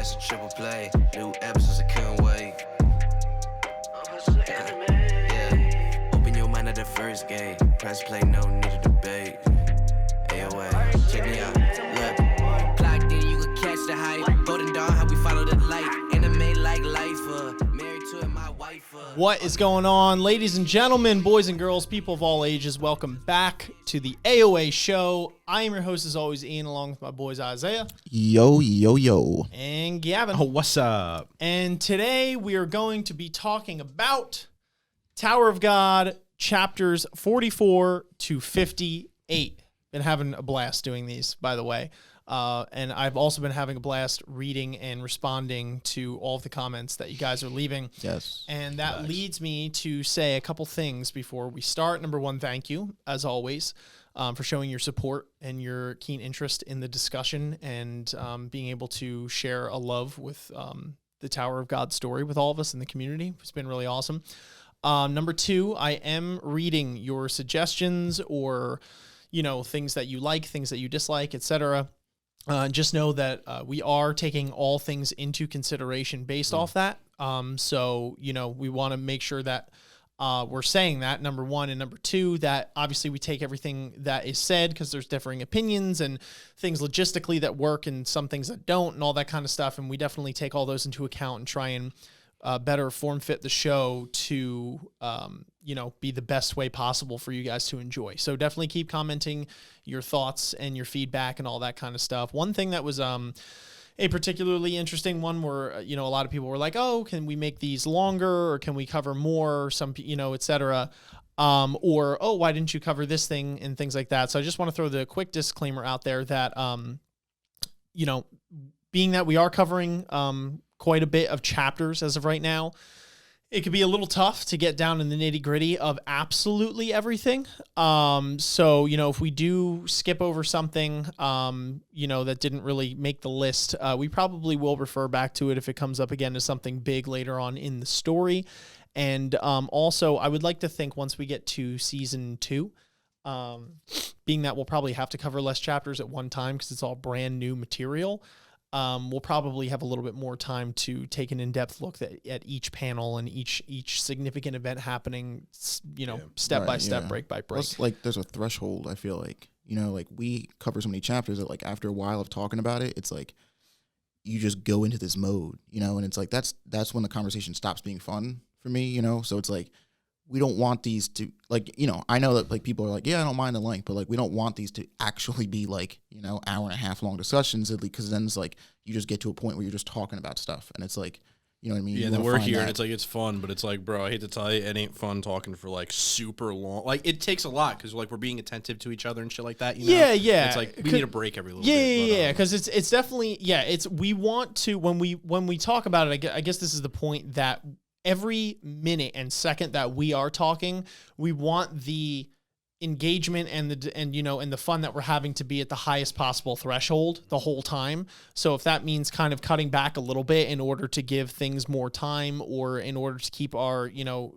that's a triple play. New episodes, I couldn't wait. Yeah, open your mind at the first gate. Press play, no need to debate. AoA, check me out. Look, clocked in, you can catch the hype. Golden Dawn, how we follow the light. Anime like life, married to it, my wife. What is going on, ladies and gentlemen, boys and girls, people of all ages? Welcome back to the AoA show. I am your host, as always, Ian, along with my boys Isaiah. Yo, yo, yo. And Gavin. Oh, what's up? And today we are going to be talking about Tower of God, chapters 44 to 58. Been having a blast doing these, by the way. And I've also been having a blast reading and responding to all of the comments that you guys are leaving. Yes. And that leads me to say a couple things before we start. Number one, thank you, as always, for showing your support and your keen interest in the discussion and being able to share a love with the Tower of God story with all of us in the community. It's been really awesome. Number two, I am reading your suggestions or, you know, things that you like, things that you dislike, etc. Just know that we are taking all things into consideration based off that. So, you know, we want to make sure that we're saying that, number one, and number two, that obviously we take everything that is said because there's differing opinions and things logistically that work and some things that don't and all that kind of stuff. And we definitely take all those into account and try and better form fit the show to, you know, be the best way possible for you guys to enjoy. So definitely keep commenting your thoughts and your feedback and all that kind of stuff. One thing that was a particularly interesting one where, you know, a lot of people were like, oh, can we make these longer or can we cover more, some, you know, et cetera. Or, oh, why didn't you cover this thing and things like that. So I just want to throw the quick disclaimer out there that, you know, being that we are covering quite a bit of chapters as of right now, it could be a little tough to get down in the nitty gritty of absolutely everything. So, you know, if we do skip over something, you know, that didn't really make the list, we probably will refer back to it if it comes up again as something big later on in the story. And also, I would like to think once we get to season 2, being that we'll probably have to cover less chapters at one time because it's all brand new material, we'll probably have a little bit more time to take an in-depth look at each panel and each significant event happening, you know, step by step, break by break. Plus, like, there's a threshold, I feel like. You know, like, we cover so many chapters that, like, after a while of talking about it, it's like you just go into this mode, you know, and it's like that's when the conversation stops being fun for me, you know? So it's like we don't want these to, like, you know, I know that, like, people are like, yeah, I don't mind the length, but, like, we don't want these to actually be, like, you know, hour and a half long discussions, because then it's like you just get to a point where you're just talking about stuff, and it's like, you know what I mean? Yeah, then we're here, and it's like, it's fun, but it's like, bro, I hate to tell you, it ain't fun talking for, like, super long. Like, it takes a lot, because, like, we're being attentive to each other and shit like that, you know? Yeah, yeah. It's like, we need a break every little bit. Yeah, because it's definitely, we want to, when we talk about it, I guess this is the point that every minute and second that we are talking, we want the engagement and the fun that we're having to be at the highest possible threshold the whole time. So if that means kind of cutting back a little bit in order to give things more time or in order to keep our, you know,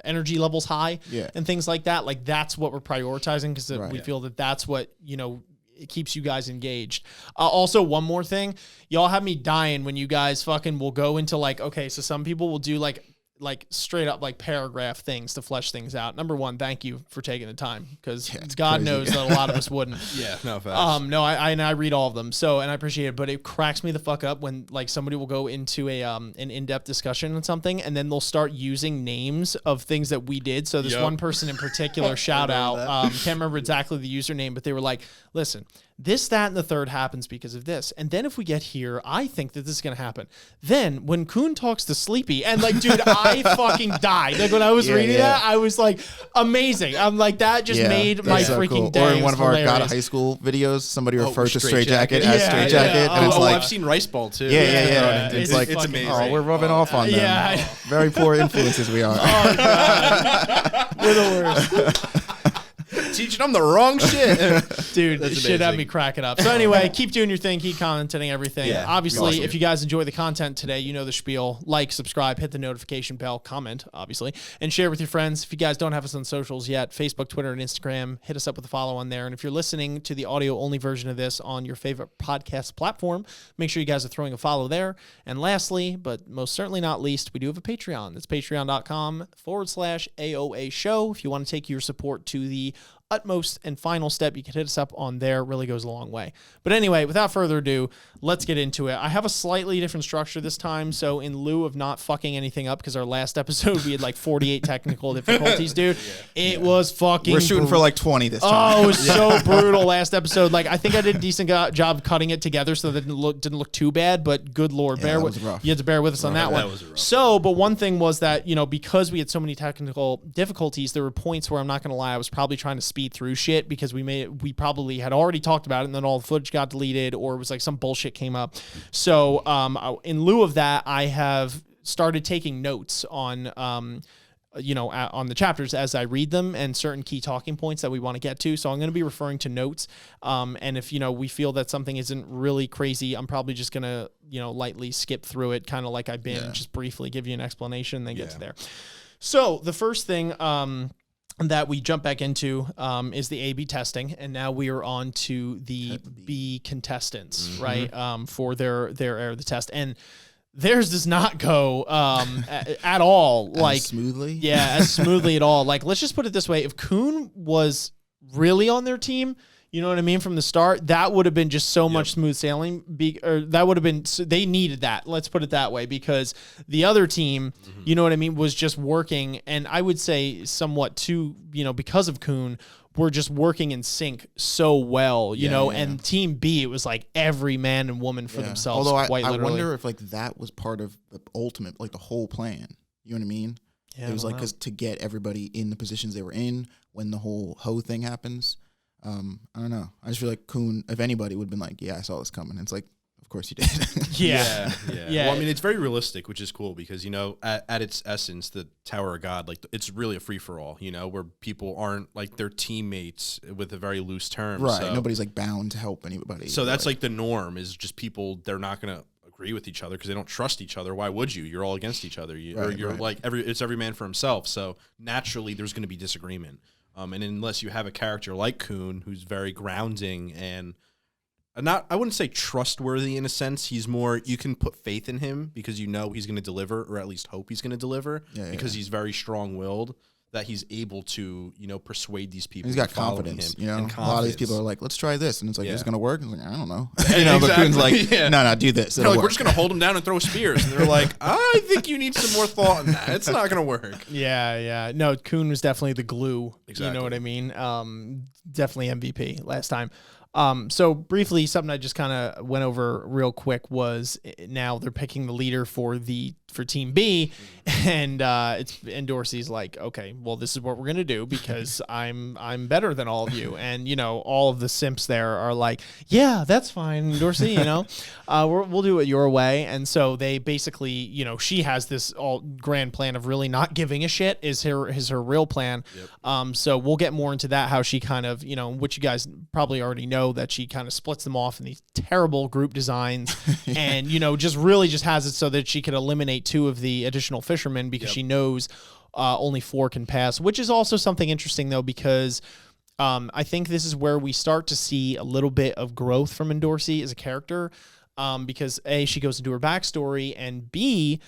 energy levels high and things like that, like that's what we're prioritizing because we feel that that's what, you know, it keeps you guys engaged. Also, one more thing, y'all have me dying when you guys fucking will go into like, okay, so some people will do like straight up like paragraph things to flesh things out. Number one, thank you for taking the time because God knows that a lot of us wouldn't. No facts. No, I read all of them. So, and I appreciate it, but it cracks me the fuck up when like somebody will go into a an in-depth discussion on something and then they'll start using names of things that we did. So this one person in particular, shout out, can't remember exactly the username, but they were like, listen, this, that, and the third happens because of this. And then if we get here, I think that this is going to happen. Then when Kun talks to Sleepy, and like, dude, I fucking died. Like when I was reading that, I was like, amazing. I'm like, that just made my freaking day. Or in one of our God of High School videos, somebody referred to Straight Jacket as Straight Jacket. And it's like, I've seen Rice Ball too. Yeah. It's like, it's amazing. Oh, we're rubbing off on them. Yeah. Very poor influences we are. Oh, God. We're the worst. teaching them the wrong shit. Dude, That's it should have amazing. me cracking up. So anyway, keep doing your thing, keep commenting everything. Yeah, Obviously, awesome. if you guys enjoy the content today, you know the spiel. Like, subscribe, hit the notification bell, comment, obviously, and share with your friends. If you guys don't have us on socials yet, Facebook, Twitter, and Instagram, hit us up with a follow on there. And if you're listening to the audio-only version of this on your favorite podcast platform, make sure you guys are throwing a follow there. And lastly, but most certainly not least, we do have a Patreon. That's patreon.com/AoA show. If you want to take your support to the utmost and final step, you can hit us up on there. Really goes a long way. But anyway, without further ado, let's get into it. I have a slightly different structure this time. So in lieu of not fucking anything up, because our last episode we had like 48 technical difficulties, dude. It was fucking We're shooting for like 20 this time. Oh, it was so brutal last episode. Like, I think I did a decent job cutting it together so that it didn't look too bad. But good Lord, that was rough. you had to bear with us on that one. That was rough. So, but one thing was that, because we had so many technical difficulties, there were points where I'm not going to lie, I was probably trying to speed through shit because we probably had already talked about it and then all the footage got deleted or it was like some bullshit came up. So, in lieu of that, I have started taking notes on on the chapters as I read them and certain key talking points that we want to get to. So I'm going to be referring to notes. And if, we feel that something isn't really crazy, I'm probably just going to, lightly skip through it, kind of like I've been, just briefly give you an explanation and then get to there. So the first thing that we jump back into is the A/B testing, and now we are on to the B contestants, right? For their air of the test, and theirs does not go at all like smoothly. Yeah, as smoothly at all. Like, let's just put it this way: if Kuhn was really on their team, you know what I mean, from the start, that would have been just so much smooth sailing. That would have been, they needed that. Let's put it that way, because the other team, you know what I mean, was just working. And I would say somewhat too, because of Kuhn, were just working in sync so well, and Team B, it was like every man and woman for themselves. Although quite I literally. wonder if like that was part of the ultimate, like the whole plan. You know what I mean? Yeah, it was like because to get everybody in the positions they were in when the whole hoe thing happens. I don't know. I just feel like Kuhn, if anybody, would have been like, yeah, I saw this coming. And it's like, of course you did. Yeah. Well, I mean, it's very realistic, which is cool because, at its essence, the Tower of God, like, it's really a free-for-all, where people aren't, like, their teammates with a very loose term. Right. So, Nobody's, like, bound to help anybody. So that's, like, the norm is just people, they're not going to agree with each other because they don't trust each other. Why would you? You're all against each other. Like, it's every man for himself. So naturally, there's going to be disagreement. And unless you have a character like Kuhn, who's very grounding and I wouldn't say trustworthy in a sense. He's more, you can put faith in him because he's going to deliver, or at least hope he's going to deliver, because he's very strong-willed, that he's able to, persuade these people. He's got to follow confidence. him, A lot of these people are like, let's try this. And it's like, is it going to work? And it's like, I don't know. But Kuhn's like, no, do this. They're like, we're just going to hold him down and throw spears. And they're like, I think you need some more thought in that. It's not going to work. Yeah. No, Kuhn was definitely the glue. Exactly. You know what I mean? Definitely MVP last time. So briefly, something I just kind of went over real quick was now they're picking the leader for Team B, and it's Endorsi's like, okay, well, this is what we're gonna do because I'm better than all of you, and all of the simps there are like, yeah, that's fine, Endorsi, we'll do it your way, and so they basically, she has this all grand plan of really not giving a shit is her real plan. Yep. So we'll get more into that, how she kind of, which you guys probably already know, that she kind of splits them off in these terrible group designs and, just really just has it so that she could eliminate 2 of the additional fishermen because she knows only 4 can pass, which is also something interesting, though, because I think this is where we start to see a little bit of growth from Endorsi as a character because, A, she goes into her backstory, and B,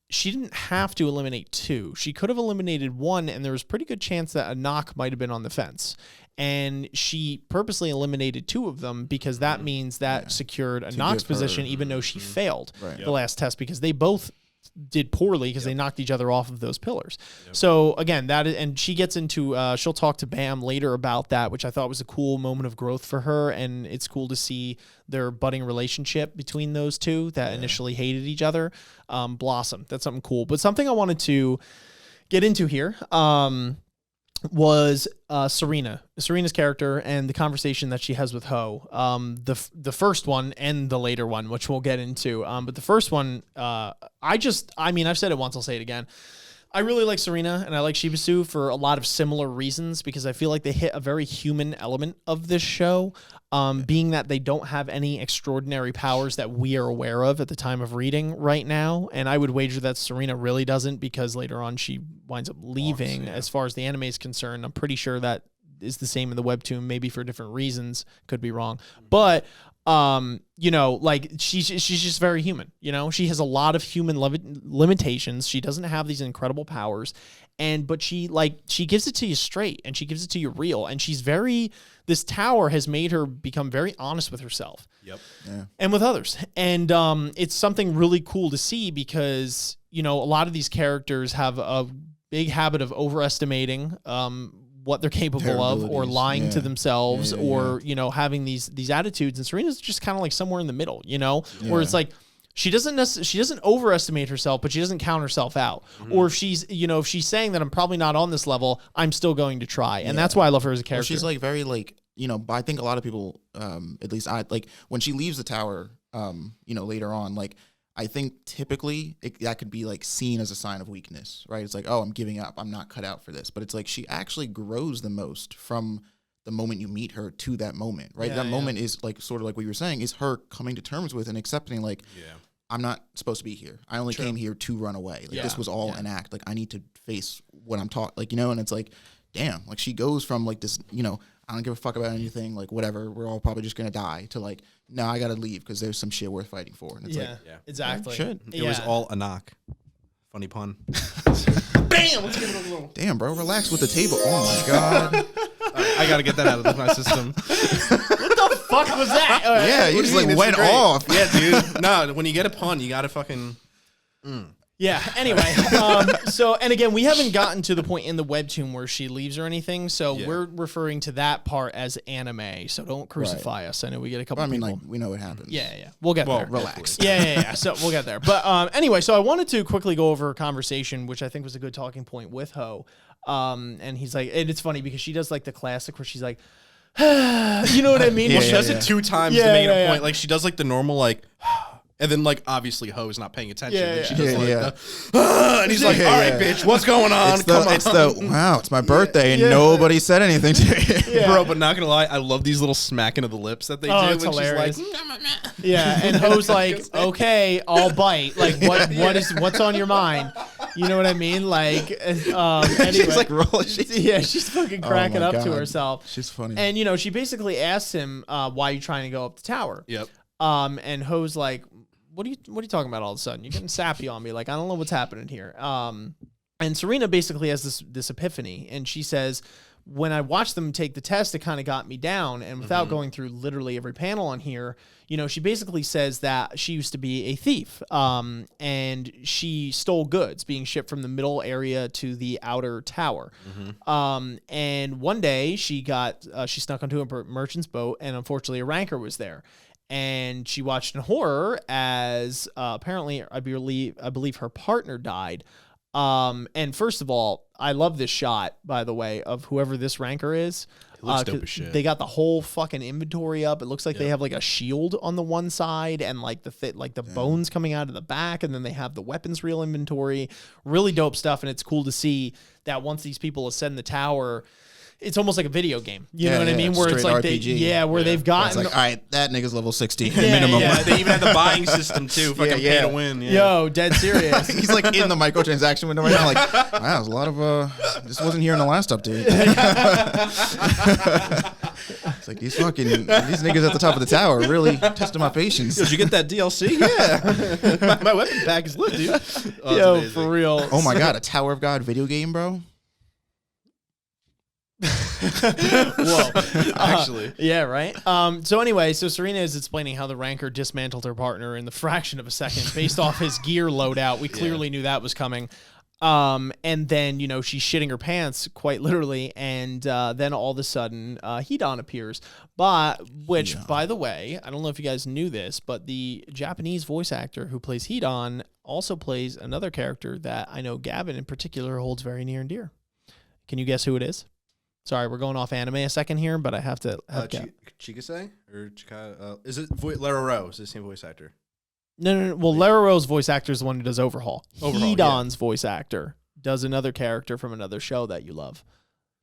she didn't have to eliminate 2. She could have eliminated 1, and there was a pretty good chance that a knock might have been on the fence. And she purposely eliminated 2 of them because that means that secured a knock's position, even though she failed the last test, because they both did poorly because they knocked each other off of those pillars. So again, that is, and she gets into, she'll talk to Bam later about that, which I thought was a cool moment of growth for her. And it's cool to see their budding relationship between those 2 that initially hated each other blossom. That's something cool. But something I wanted to get into here was Serena's character and the conversation that she has with Ho. The first one and the later one, which we'll get into. But the first one, I've said it once, I'll say it again. I really like Serena and I like Shibisu for a lot of similar reasons because I feel like they hit a very human element of this show, being that they don't have any extraordinary powers that we are aware of at the time of reading right now. And I would wager that Serena really doesn't because later on she winds up leaving. As far as the anime is concerned, I'm pretty sure that is the same in the webtoon, maybe for different reasons. Could be wrong. But you know, like she's just very human, you know, she has a lot of human limitations. She doesn't have these incredible powers but she gives it to you straight and she gives it to you real. And this tower has made her become very honest with herself. Yep. Yeah. And with others. And, it's something really cool to see because, you know, a lot of these characters have a big habit of overestimating, what they're capable of or lying to themselves or, you know, having these attitudes. And Serena's just kind of like somewhere in the middle, you know, where it's like, she doesn't overestimate herself, but she doesn't count herself out. Or if she's saying that I'm probably not on this level, I'm still going to try. And that's why I love her as a character. Well, she's like very like, you know, but I think a lot of people, at least I like when she leaves the tower, you know, later on, like, I think typically that could be like seen as a sign of weakness, right? It's like, oh, I'm giving up. I'm not cut out for this. But it's like she actually grows the most from the moment you meet her to that moment, right? That moment is like sort of like what you were saying is her coming to terms with and accepting like, I'm not supposed to be here. I only came here to run away. Like this was all an act. Like I need to face what I'm taught. Like, you know, and it's like, damn, like she goes from like this, you know, I don't give a fuck about anything, like whatever, we're all probably just gonna die, to like, no, I gotta leave because there's some shit worth fighting for. And it's like, exactly. It was all a knock. Funny pun. Bam! Let's give it a little. Damn, bro, relax with the table. Oh my god. I gotta get that out of my system. What the fuck was that? Yeah, you just like went off. Yeah, dude. No, when you get a pun, you gotta fucking. Yeah. Anyway, so and again, we haven't gotten to the point in the webtoon where she leaves or anything, so we're referring to that part as anime. So don't crucify us. I know we get a couple. I mean, people. like we know what happens. Yeah, we'll get there. Relax. Yeah. So we'll get there. But anyway, so I wanted to quickly go over a conversation, which I think was a good talking point with Ho. And he's like, and it's funny because she does like the classic where she's like, you know what I mean? Well, she does it 2 times to make it a point. Like she does like the normal like. And then, like, obviously, Ho's not paying attention. And she does and he's like, all right, bitch, what's going on? Wow, it's my birthday, and nobody said anything to me. Bro, but not going to lie, I love these little smacking of the lips that they do. It's hilarious. She's like, and Ho's like, okay, I'll bite. Like, what's on your mind? You know what I mean? Like, anyway. She's like rolling. She's fucking cracking up to herself. She's funny. And, you know, she basically asks him, why are you trying to go up the tower? Yep. And Ho's like, what are you talking about all of a sudden? You're getting sappy on me. Like, I don't know what's happening here. And Serena basically has this epiphany, and she says, when I watched them take the test, it kind of got me down. And without going through literally every panel on here, you know, she basically says that she used to be a thief, and she stole goods being shipped from the middle area to the outer tower. And one day she snuck onto a merchant's boat, and unfortunately a ranker was there. And she watched in horror as apparently I believe her partner died. And first of all, I love this shot, by the way, of whoever this ranker is. It looks dope as shit. They got the whole fucking inventory up. It looks like they have like a shield on the one side and like the bones coming out of the back, and then they have the weapons reel inventory. Really dope stuff, and it's cool to see that once these people ascend the tower, it's almost like a video game. You know what I mean? Where it's like RPG. They've gotten. It's like, all right, that nigga's level 60 minimum. Yeah, they even had the buying system too. Fucking pay to win. Yeah. Yo, dead serious. He's like in the microtransaction window right now. Like, wow, there's a lot of this wasn't here in the last update. It's like these niggas at the top of the tower really testing my patience. Did you get that DLC? Yeah, my weapon pack is lit, dude. Yo, for real. Oh my god, a Tower of God video game, bro. Whoa. Actually. Yeah, right? So anyway, Serena is explaining how the ranker dismantled her partner in the fraction of a second based off his gear loadout. We clearly knew that was coming. And then, you know, she's shitting her pants quite literally, and then all of a sudden, Hidon appears. By the way, I don't know if you guys knew this, but the Japanese voice actor who plays Hidon also plays another character that I know Gavin in particular holds very near and dear. Can you guess who it is? Sorry, we're going off anime a second here, but I have to Chikase or Chika? Is it Leroro? Is it the same voice actor? No. Well, Leroro's voice actor is the one who does Overhaul. Hidon's voice actor does another character from another show that you love.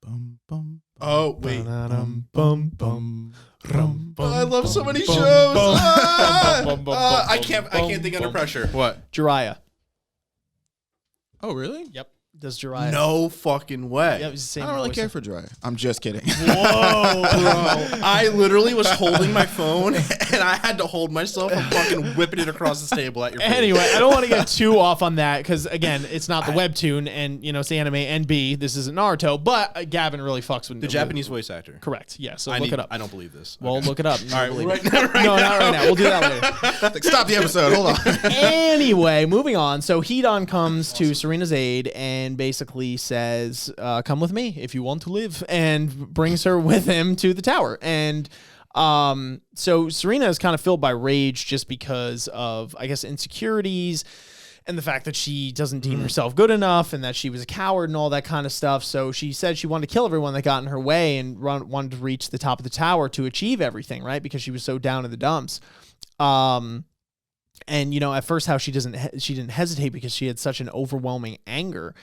Bum, bum, Oh, wait. bum, bum, bum, rum, I love so many shows. I can't think under pressure. What? Jiraiya. Oh, really? Yep. Does Jiraiya. No fucking way. Yeah, it was the same I don't really voice. care for Jiraiya. I'm just kidding. Whoa, bro. I literally was holding my phone and I had to hold myself from fucking whipping it across the table at your face. Anyway, I don't want to get too off on that because, again, it's not the webtoon and, it's the anime, and B, this isn't Naruto, but Gavin really fucks with The Japanese voice actor. Correct. Yeah, so I look it up. I don't believe this. Well, look it up. All right, Believe right it. now, No, not right now. We'll do that later. Stop the episode. Hold on. Anyway, moving on. So Hedon comes to Serena's aid and basically says, come with me if you want to live, and brings her with him to the tower. And so Serena is kind of filled by rage just because of, I guess, insecurities and the fact that she doesn't deem herself good enough and that she was a coward and all that kind of stuff. So she said she wanted to kill everyone that got in her way and wanted to reach the top of the tower to achieve everything, right? Because she was so down in the dumps. And at first how she didn't hesitate because she had such an overwhelming anger.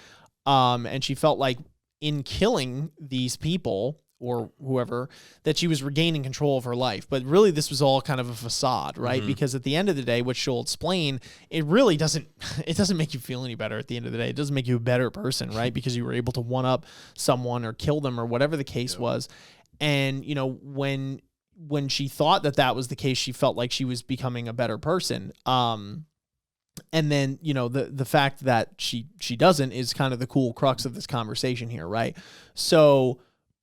And she felt like in killing these people or whoever that she was regaining control of her life. But really this was all kind of a facade, right? Mm-hmm. Because at the end of the day, which she'll explain, it really doesn't make you feel any better at the end of the day. It doesn't make you a better person, right? Because you were able to one up someone or kill them or whatever the case was. And, when she thought that was the case, she felt like she was becoming a better person. And then, the fact that she doesn't is kind of the cool crux of this conversation here, right? So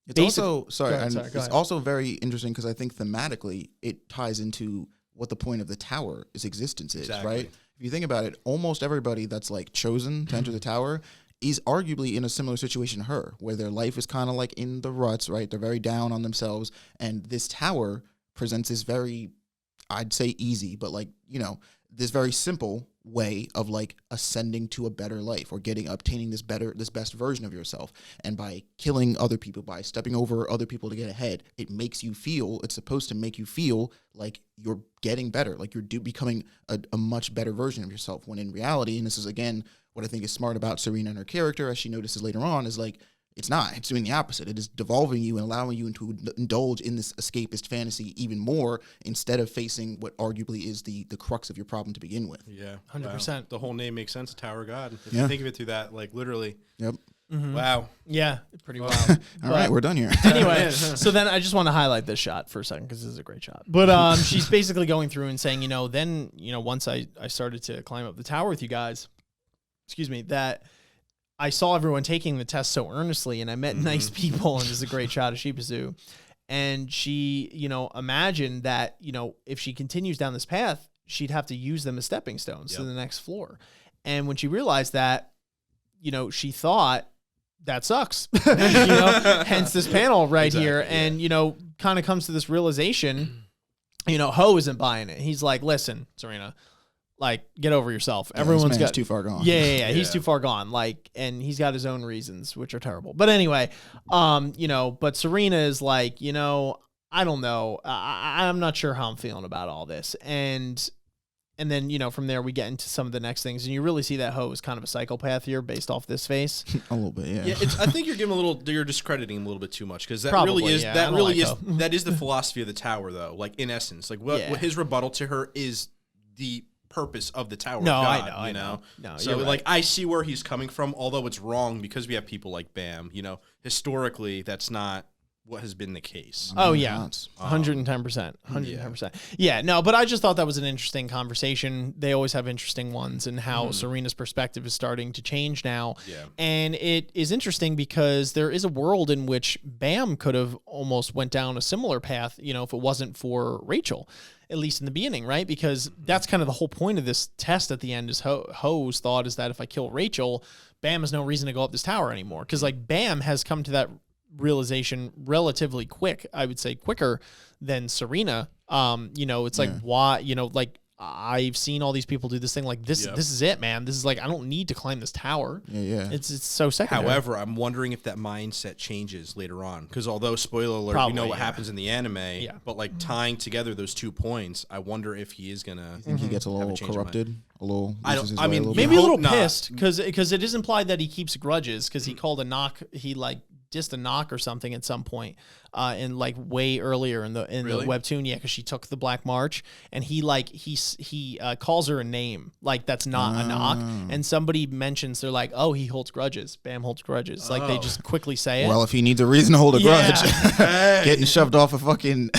it's also, go ahead. also very interesting because I think thematically it ties into what the point of the tower, its existence is, right? If you think about it, almost everybody that's like chosen to enter the tower is arguably in a similar situation to her, where their life is kind of like in the ruts, right? They're very down on themselves. And this tower presents this very, I'd say easy, but this very simple way of like ascending to a better life or obtaining this best version of yourself. And by killing other people, by stepping over other people to get ahead, it's supposed to make you feel like you're getting better, like you're becoming a much better version of yourself, when in reality, and this is again what I think is smart about Serena and her character, as she notices later on, is like, it's not. It's doing the opposite. It is devolving you and allowing you to indulge in this escapist fantasy even more, instead of facing what arguably is the crux of your problem to begin with. Yeah, 100%. Wow. The whole name makes sense. Tower of God. If Yeah. you think of it through that, like literally. Yep. Mm-hmm. Wow. Yeah, pretty wild. All right, we're done here. Anyway, so then I just want to highlight this shot for a second because this is a great shot. But she's basically going through and saying, then once I started to climb up the tower with you guys, that I saw everyone taking the test so earnestly, and I met nice people, and this is a great shot of Shibuzu. And she, imagined that, if she continues down this path, she'd have to use them as stepping stones to the next floor. And when she realized that, she thought, that sucks. Hence this panel right here. And, kind of comes to this realization, Ho isn't buying it. He's like, listen, Serena, like, get over yourself. Yeah, Everyone's got too far gone. Yeah. He's too far gone. Like, and he's got his own reasons, which are terrible. But anyway, but Serena is like, I don't know. I'm not sure how I'm feeling about all this. And then, from there we get into some of the next things, and you really see that Ho is kind of a psychopath here based off this face. A little bit, yeah. I think you're discrediting him a little bit too much, because that Probably, really is yeah, that is the philosophy of the tower, though. Like, in essence, like what his rebuttal to her is the purpose of the Tower No, of God, I know. No, so you're right. like, I see where he's coming from, although it's wrong because we have people like Bam, historically that's not what has been the case. Oh yeah, 110%, 110%. Yeah, no, but I just thought that was an interesting conversation. They always have interesting ones, and how Serena's perspective is starting to change now. Yeah, and it is interesting because there is a world in which Bam could have almost went down a similar path, if it wasn't for Rachel, at least in the beginning, right? Because that's kind of the whole point of this test at the end. Is Ho's thought is that if I kill Rachel, Bam has no reason to go up this tower anymore, because like Bam has come to that realization relatively quick. I would say quicker than Serena. It's like, why, like, I've seen all these people do this thing. Like this is it, man. This is like, I don't need to climb this tower. Yeah. It's so secondary. However, I'm wondering if that mindset changes later on, because although spoiler alert, Probably, we know what happens in the anime, Yeah. but like tying together those 2 points, I wonder if he is gonna. I think he gets a little corrupted, a little. I mean, maybe a little hope not. pissed because it is implied that he keeps grudges because he called a knock. He like dissed a knock or something at some point, in like way earlier in the webtoon. Yeah, because she took the Black March, and he calls her a name like that's not a knock, and somebody mentions they're like, oh, he holds grudges. Bam holds grudges. Like they just quickly say it. Well, if he needs a reason to hold a grudge, getting shoved off a fucking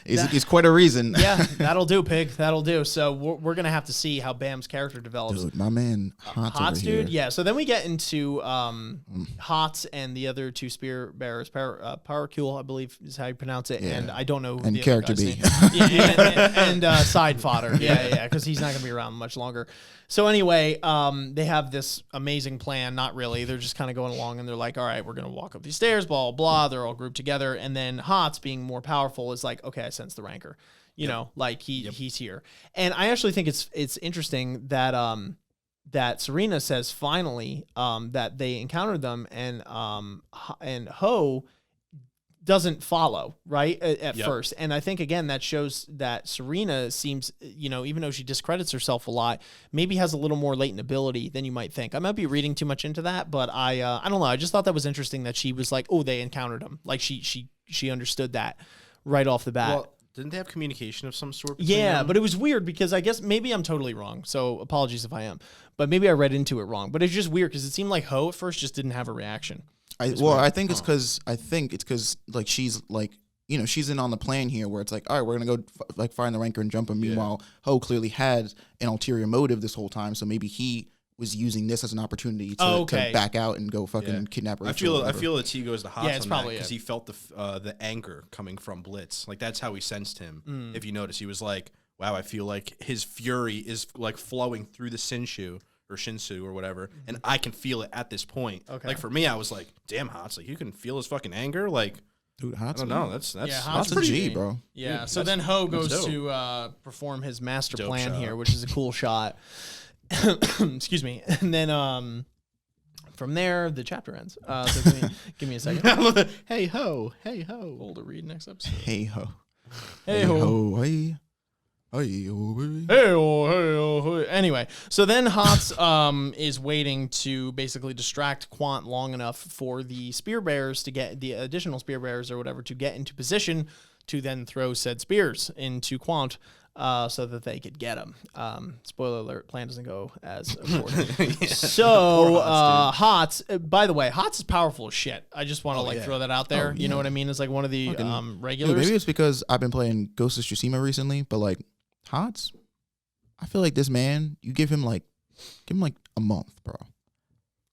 is quite a reason. Yeah, that'll do, pig. That'll do. So we're gonna have to see how Bam's character develops. Dude, my man, Hots dude. Yeah. So then we get into Hots and the other two spear bearers, Paracule, I believe is how you pronounce it, and I don't know who and the character other B. guy's name. and side fodder. Yeah, because he's not gonna be around much longer. So anyway, they have this amazing plan. Not really. They're just kind of going along, and they're like, all right, we're gonna walk up these stairs, blah blah. They're all grouped together, and then Hots, being more powerful, is like, okay, I sense the rancor. You know, like he's here. And I actually think it's interesting that that Serena says finally that they encountered them, and Ho doesn't follow right at first. And I think again that shows that Serena seems, you know, even though she discredits herself a lot, maybe has a little more latent ability than you might think. I might be reading too much into that, but I don't know. I just thought that was interesting that she was like, oh, they encountered him. Like she understood that right off the bat. Well, didn't they have communication of some sort? Yeah, them? but it was weird because I guess maybe I'm totally wrong. So apologies if I am, but maybe I read into it wrong. But it's just weird because it seemed like Ho at first just didn't have a reaction. I think it's because like she's like, you know, she's in on the plan here where it's like, all right, we're gonna go find the rancor and jump him. Meanwhile, Ho clearly had an ulterior motive this whole time, so maybe he was using this as an opportunity to back out and go fucking kidnap her. I feel that he goes to Hots on that because he felt the anger coming from Blitz. Like that's how he sensed him. If you notice, he was like, wow, I feel like his fury is like flowing through the Shinsu or whatever, and I can feel it at this point. Okay. Like for me, I was like, damn, Hots, like you can feel his fucking anger, like. Dude, Hots. I don't know. That's Hots a G, bro. Yeah. Dude, so then Ho goes to perform his master plan here, which is a cool shot. Excuse me. And then from there the chapter ends. So give me a second. Hey ho, hey ho. Hold to read next episode. Hey ho. Hey ho. Hey. Hey ho. Hey ho. Anyway, so then Hots is waiting to basically distract Quant long enough for the spear bearers to get the additional spear bearers or whatever to get into position to then throw said spears into Quant. So that they could get him. Spoiler alert, plan doesn't go as according. So, Hots, by the way, Hots is powerful as shit. I just want to throw that out there. You know what I mean? It's like one of the regulars. Dude, maybe it's because I've been playing Ghost of Tsushima recently, but like Hots, I feel like this man, you give him like a month, bro.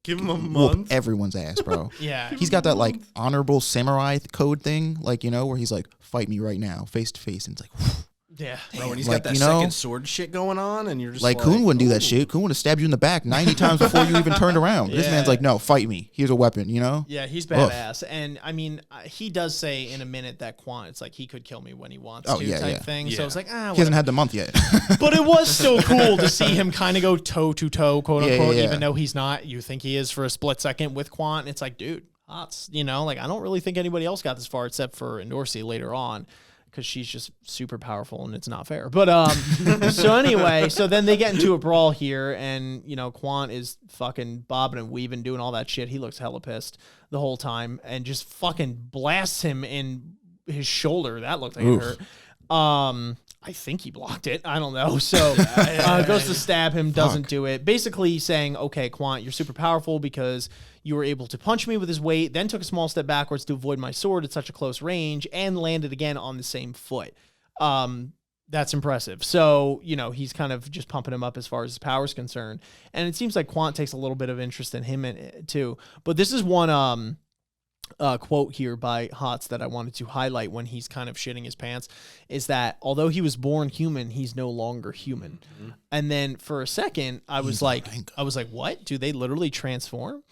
Give him a month? month? Everyone's ass, bro. Yeah. He's got that like honorable samurai code thing, like, you know, where he's like, fight me right now, face to face. And it's like, whew. Yeah, bro, and he's got that second sword shit going on, and you're just like Kun wouldn't do that shit. Kun would have stabbed you in the back 90 times before you even turned around. This man's like, no, fight me. Here's a weapon, you know? Yeah, he's badass. And I mean, he does say in a minute that Quant, it's like he could kill me when he wants to type thing. Yeah. So it's like, he hasn't had the month yet. But it was still cool to see him kind of go toe to toe, quote unquote, even though he's not. You think he is for a split second with Quant. And it's like, dude, Hots, you know, like I don't really think anybody else got this far except for Endorsi later on. Because she's just super powerful and it's not fair. But so anyway, so then they get into a brawl here, and you know, Quant is fucking bobbing and weaving, doing all that shit. He looks hella pissed the whole time and just fucking blasts him in his shoulder. That looked like it hurt. I think he blocked it. I don't know. So goes to stab him, doesn't do it. Basically saying, okay, Quant, you're super powerful because you were able to punch me with his weight, then took a small step backwards to avoid my sword at such a close range, and landed again on the same foot. That's impressive. So, you know, he's kind of just pumping him up as far as his power is concerned. And it seems like Quant takes a little bit of interest in him too. But this is one quote here by Hots that I wanted to highlight when he's kind of shitting his pants, is that although he was born human, he's no longer human. And then for a second, I was like, what? Do they literally transform?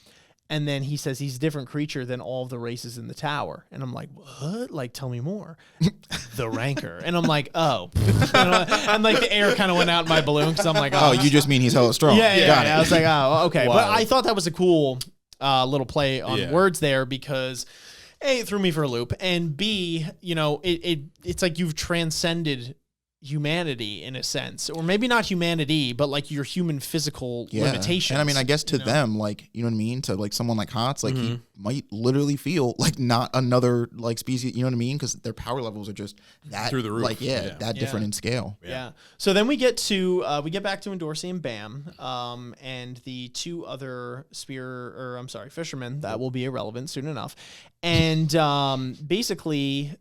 And then he says he's a different creature than all of the races in the tower. And I'm like, what? Like, tell me more. The rancor. And I'm like, oh. And like the air kind of went out in my balloon because I'm like, Oh, you just mean he's hella strong. Yeah. Got it. I was like, oh, okay. Wow. But I thought that was a cool little play on words there because A, it threw me for a loop. And B, you know, it's like you've transcended humanity in a sense, or maybe not humanity, but like your human physical limitations. And I mean, I guess to them, like, you know what I mean? To like someone like Hots, like he might literally feel like not another like species, you know what I mean? Because their power levels are just that through the roof. Like, that different in scale. Yeah. So then we get to we get back to Endorsi and Bam, and the two other fishermen that will be irrelevant soon enough, and basically.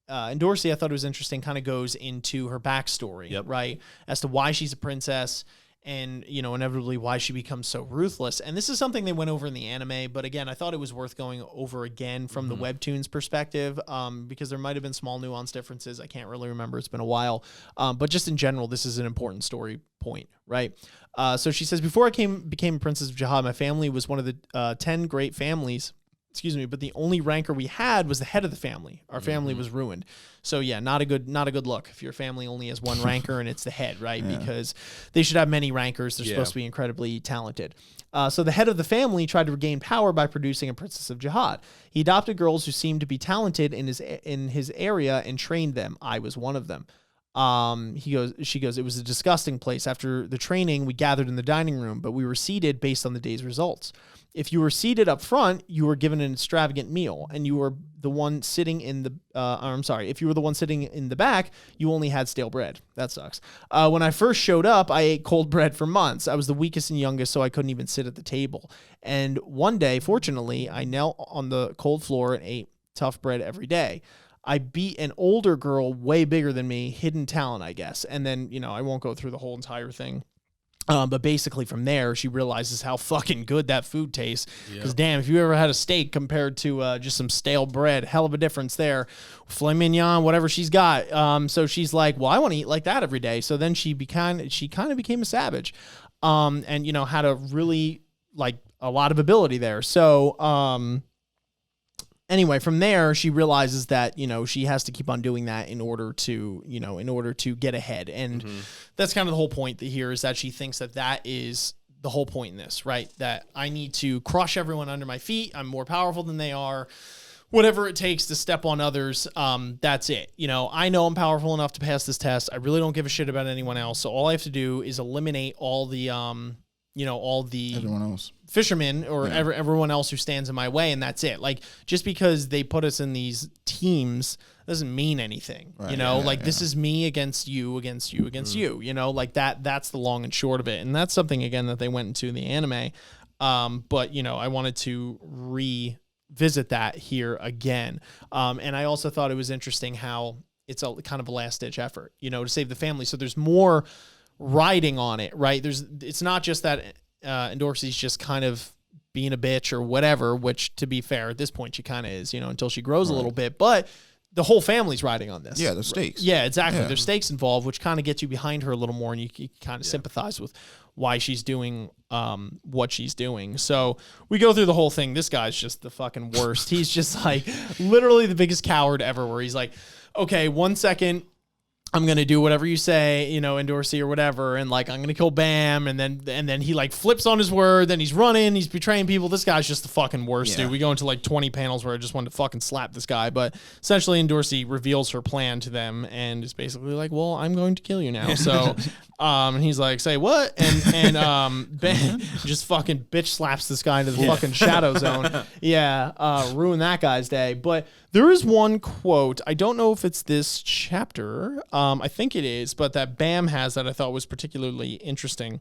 Endorsi, I thought it was interesting, kind of goes into her backstory, right? As to why she's a princess and, you know, inevitably why she becomes so ruthless. And this is something they went over in the anime, but again, I thought it was worth going over again from the Webtoons perspective, because there might have been small nuance differences. I can't really remember. It's been a while. But just in general, this is an important story point, right? So she says, before I became a princess of Jahad, my family was one of the 10 great families. Excuse me, but the only rancor we had was the head of the family. Our family was ruined. So yeah, not a good look if your family only has one rancor and it's the head, right? Because they should have many rancors. They're supposed to be incredibly talented. So the head of the family tried to regain power by producing a princess of Jahad. He adopted girls who seemed to be talented in his area and trained them. I was one of them. She goes, it was a disgusting place. After the training, we gathered in the dining room, but we were seated based on the day's results. If you were seated up front, you were given an extravagant meal, and you were the one sitting in the, if you were the one sitting in the back, you only had stale bread. That sucks. When I first showed up, I ate cold bread for months. I was the weakest and youngest, so I couldn't even sit at the table. And one day, fortunately, I knelt on the cold floor and ate tough bread every day. I beat an older girl way bigger than me, hidden talent, I guess. And then, you know, I won't go through the whole entire thing. But basically from there, she realizes how fucking good that food tastes. Because damn, if you ever had a steak compared to just some stale bread, hell of a difference there. Filet mignon, whatever she's got. So she's like, well, I want to eat like that every day. So then she kind of became a savage, and you know, had a really like a lot of ability there. So anyway, from there, she realizes that, you know, she has to keep on doing that in order to get ahead. And that's kind of the whole point here, is that she thinks that is the whole point in this, right? That I need to crush everyone under my feet. I'm more powerful than they are. Whatever it takes to step on others, that's it. You know I'm powerful enough to pass this test. I really don't give a shit about anyone else. So all I have to do is eliminate all the everyone else. Fishermen or everyone else who stands in my way, and that's it. Like, just because they put us in these teams doesn't mean anything. Right. This is me against you, against you, against you. You know, like that's the long and short of it. And that's something, again, that they went into the anime. But, you know, I wanted to revisit that here again. And I also thought it was interesting how it's a kind of a last-ditch effort, you know, to save the family. So there's more riding on it, right? It's not just that Endorsi's just kind of being a bitch or whatever, which, to be fair, at this point she kind of is, you know, until she grows a little bit, but the whole family's riding on this. Yeah, the stakes. Yeah, exactly. There's stakes involved, which kind of gets you behind her a little more, and you kind of sympathize with why she's doing what she's doing. So we go through the whole thing. This guy's just the fucking worst. He's just like literally the biggest coward ever, where he's like, okay, 1 second, I'm going to do whatever you say, you know, Endorsi or whatever, and like I'm going to kill Bam, and then he like flips on his word, then he's running, he's betraying people. This guy's just the fucking worst, dude. We go into like 20 panels where I just wanted to fucking slap this guy, but essentially Endorsi reveals her plan to them and is basically like, well, I'm going to kill you now. So and he's like, say what? And Bam just fucking bitch slaps this guy into the fucking shadow zone. Ruin that guy's day. But there is one quote, I don't know if it's this chapter, I think it is, but that Bam has that I thought was particularly interesting.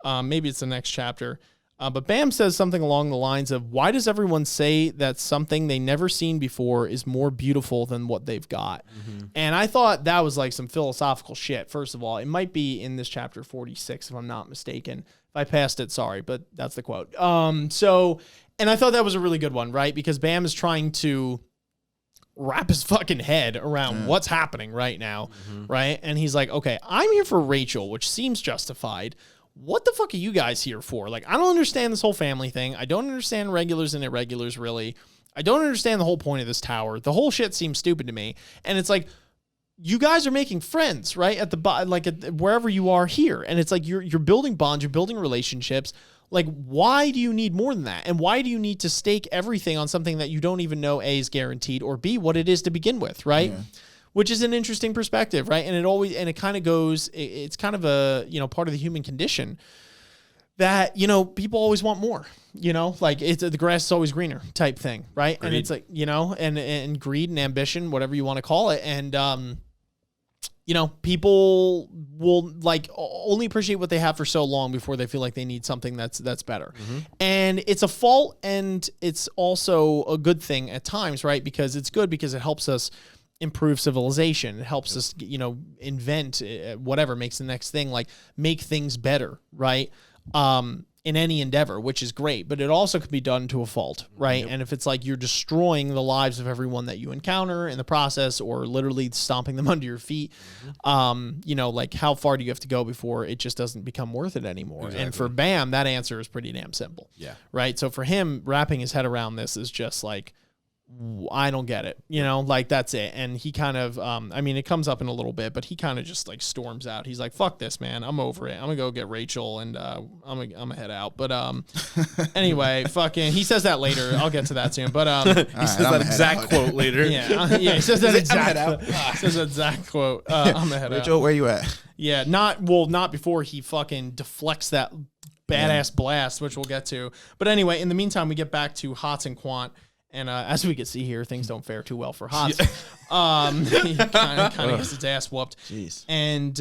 Maybe it's the next chapter. But Bam says something along the lines of, why does everyone say that something they never seen before is more beautiful than what they've got? And I thought that was like some philosophical shit, first of all. It might be in this chapter 46, if I'm not mistaken. If I passed it, sorry, but that's the quote. And I thought that was a really good one, right? Because Bam is trying to wrap his fucking head around what's happening right now, right? And he's like, okay, I'm here for Rachel, which seems justified. what the fuck are you guys here for? Like, I don't understand this whole family thing. I don't understand regulars and irregulars, really. I don't understand the whole point of this tower. The whole shit seems stupid to me. And it's like, you guys are making friends, right? Wherever you are here. And it's like, you're building bonds, you're building relationships. Like, why do you need more than that? And why do you need to stake everything on something that you don't even know, A, is guaranteed, or B, what it is to begin with, right? Yeah. Which is an interesting perspective, right? And it kind of goes, it's kind of a, part of the human condition that, people always want more, like it's the grass is always greener type thing, right? Greed. And it's like, and greed and ambition, whatever you want to call it. And, people will like only appreciate what they have for so long before they feel like they need something that's better. Mm-hmm. And it's a fault, and it's also a good thing at times, right? Because it's good because it helps us improve civilization. It helps us, invent whatever makes the next thing, like make things better, right? In any endeavor, which is great, but it also could be done to a fault, right? Yep. And if it's like you're destroying the lives of everyone that you encounter in the process, or literally stomping them under your feet, like how far do you have to go before it just doesn't become worth it anymore? Exactly. And for Bam, that answer is pretty damn simple. Yeah. Right. So for him, wrapping his head around this is just like, I don't get it, like that's it. And he kind of, it comes up in a little bit, but he kind of just like storms out. He's like, fuck this, man. I'm over it. I'm gonna go get Rachel and I'm gonna head out. But anyway, fucking, he says that later. I'll get to that soon. But he says that exact quote later. Yeah, he says that exact quote. I'm gonna head out. Rachel, where you at? Yeah, not before he fucking deflects that badass blast, which we'll get to. But anyway, in the meantime, we get back to Hots and Quant. And as we can see here, things don't fare too well for Hots. He kind of gets his ass whooped. Jeez. And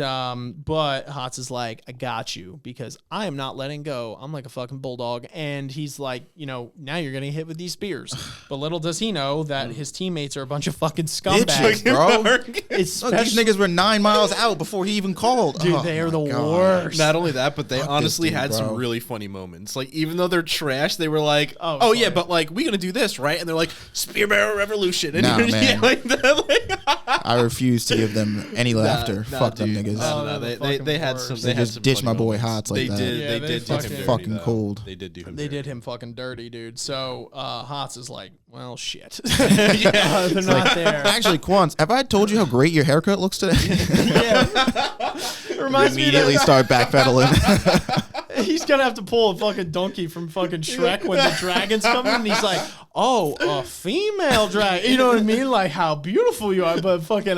but Hots is like, I got you because I am not letting go. I'm like a fucking bulldog. And he's like, now you're getting hit with these spears. But little does he know that his teammates are a bunch of fucking scumbags, bro. Look, these niggas were 9 miles out before he even called. Dude, they are the worst. Not only that, but they honestly had some really funny moments. Like, even though they're trash, they were like, oh yeah, but like, we gonna do this, right? And they're like, Spear Barrel Revolution. And nah, man. Like I refuse to give them any laughter. Fuck them niggas. They had some. They just ditched my boy Hots like that. They did do him dirty, fucking cold. They did do him. They did him fucking dirty, dude. So Hots is like, well, shit. Yeah, they're not there. Actually, Quants, have I told you how great your haircut looks today? Yeah. It reminds me immediately start backpedaling. He's gonna have to pull a fucking donkey from fucking Shrek when the dragons come in. And he's like, oh, a female dragon. You know what I mean? Like, how beautiful you are. But fucking,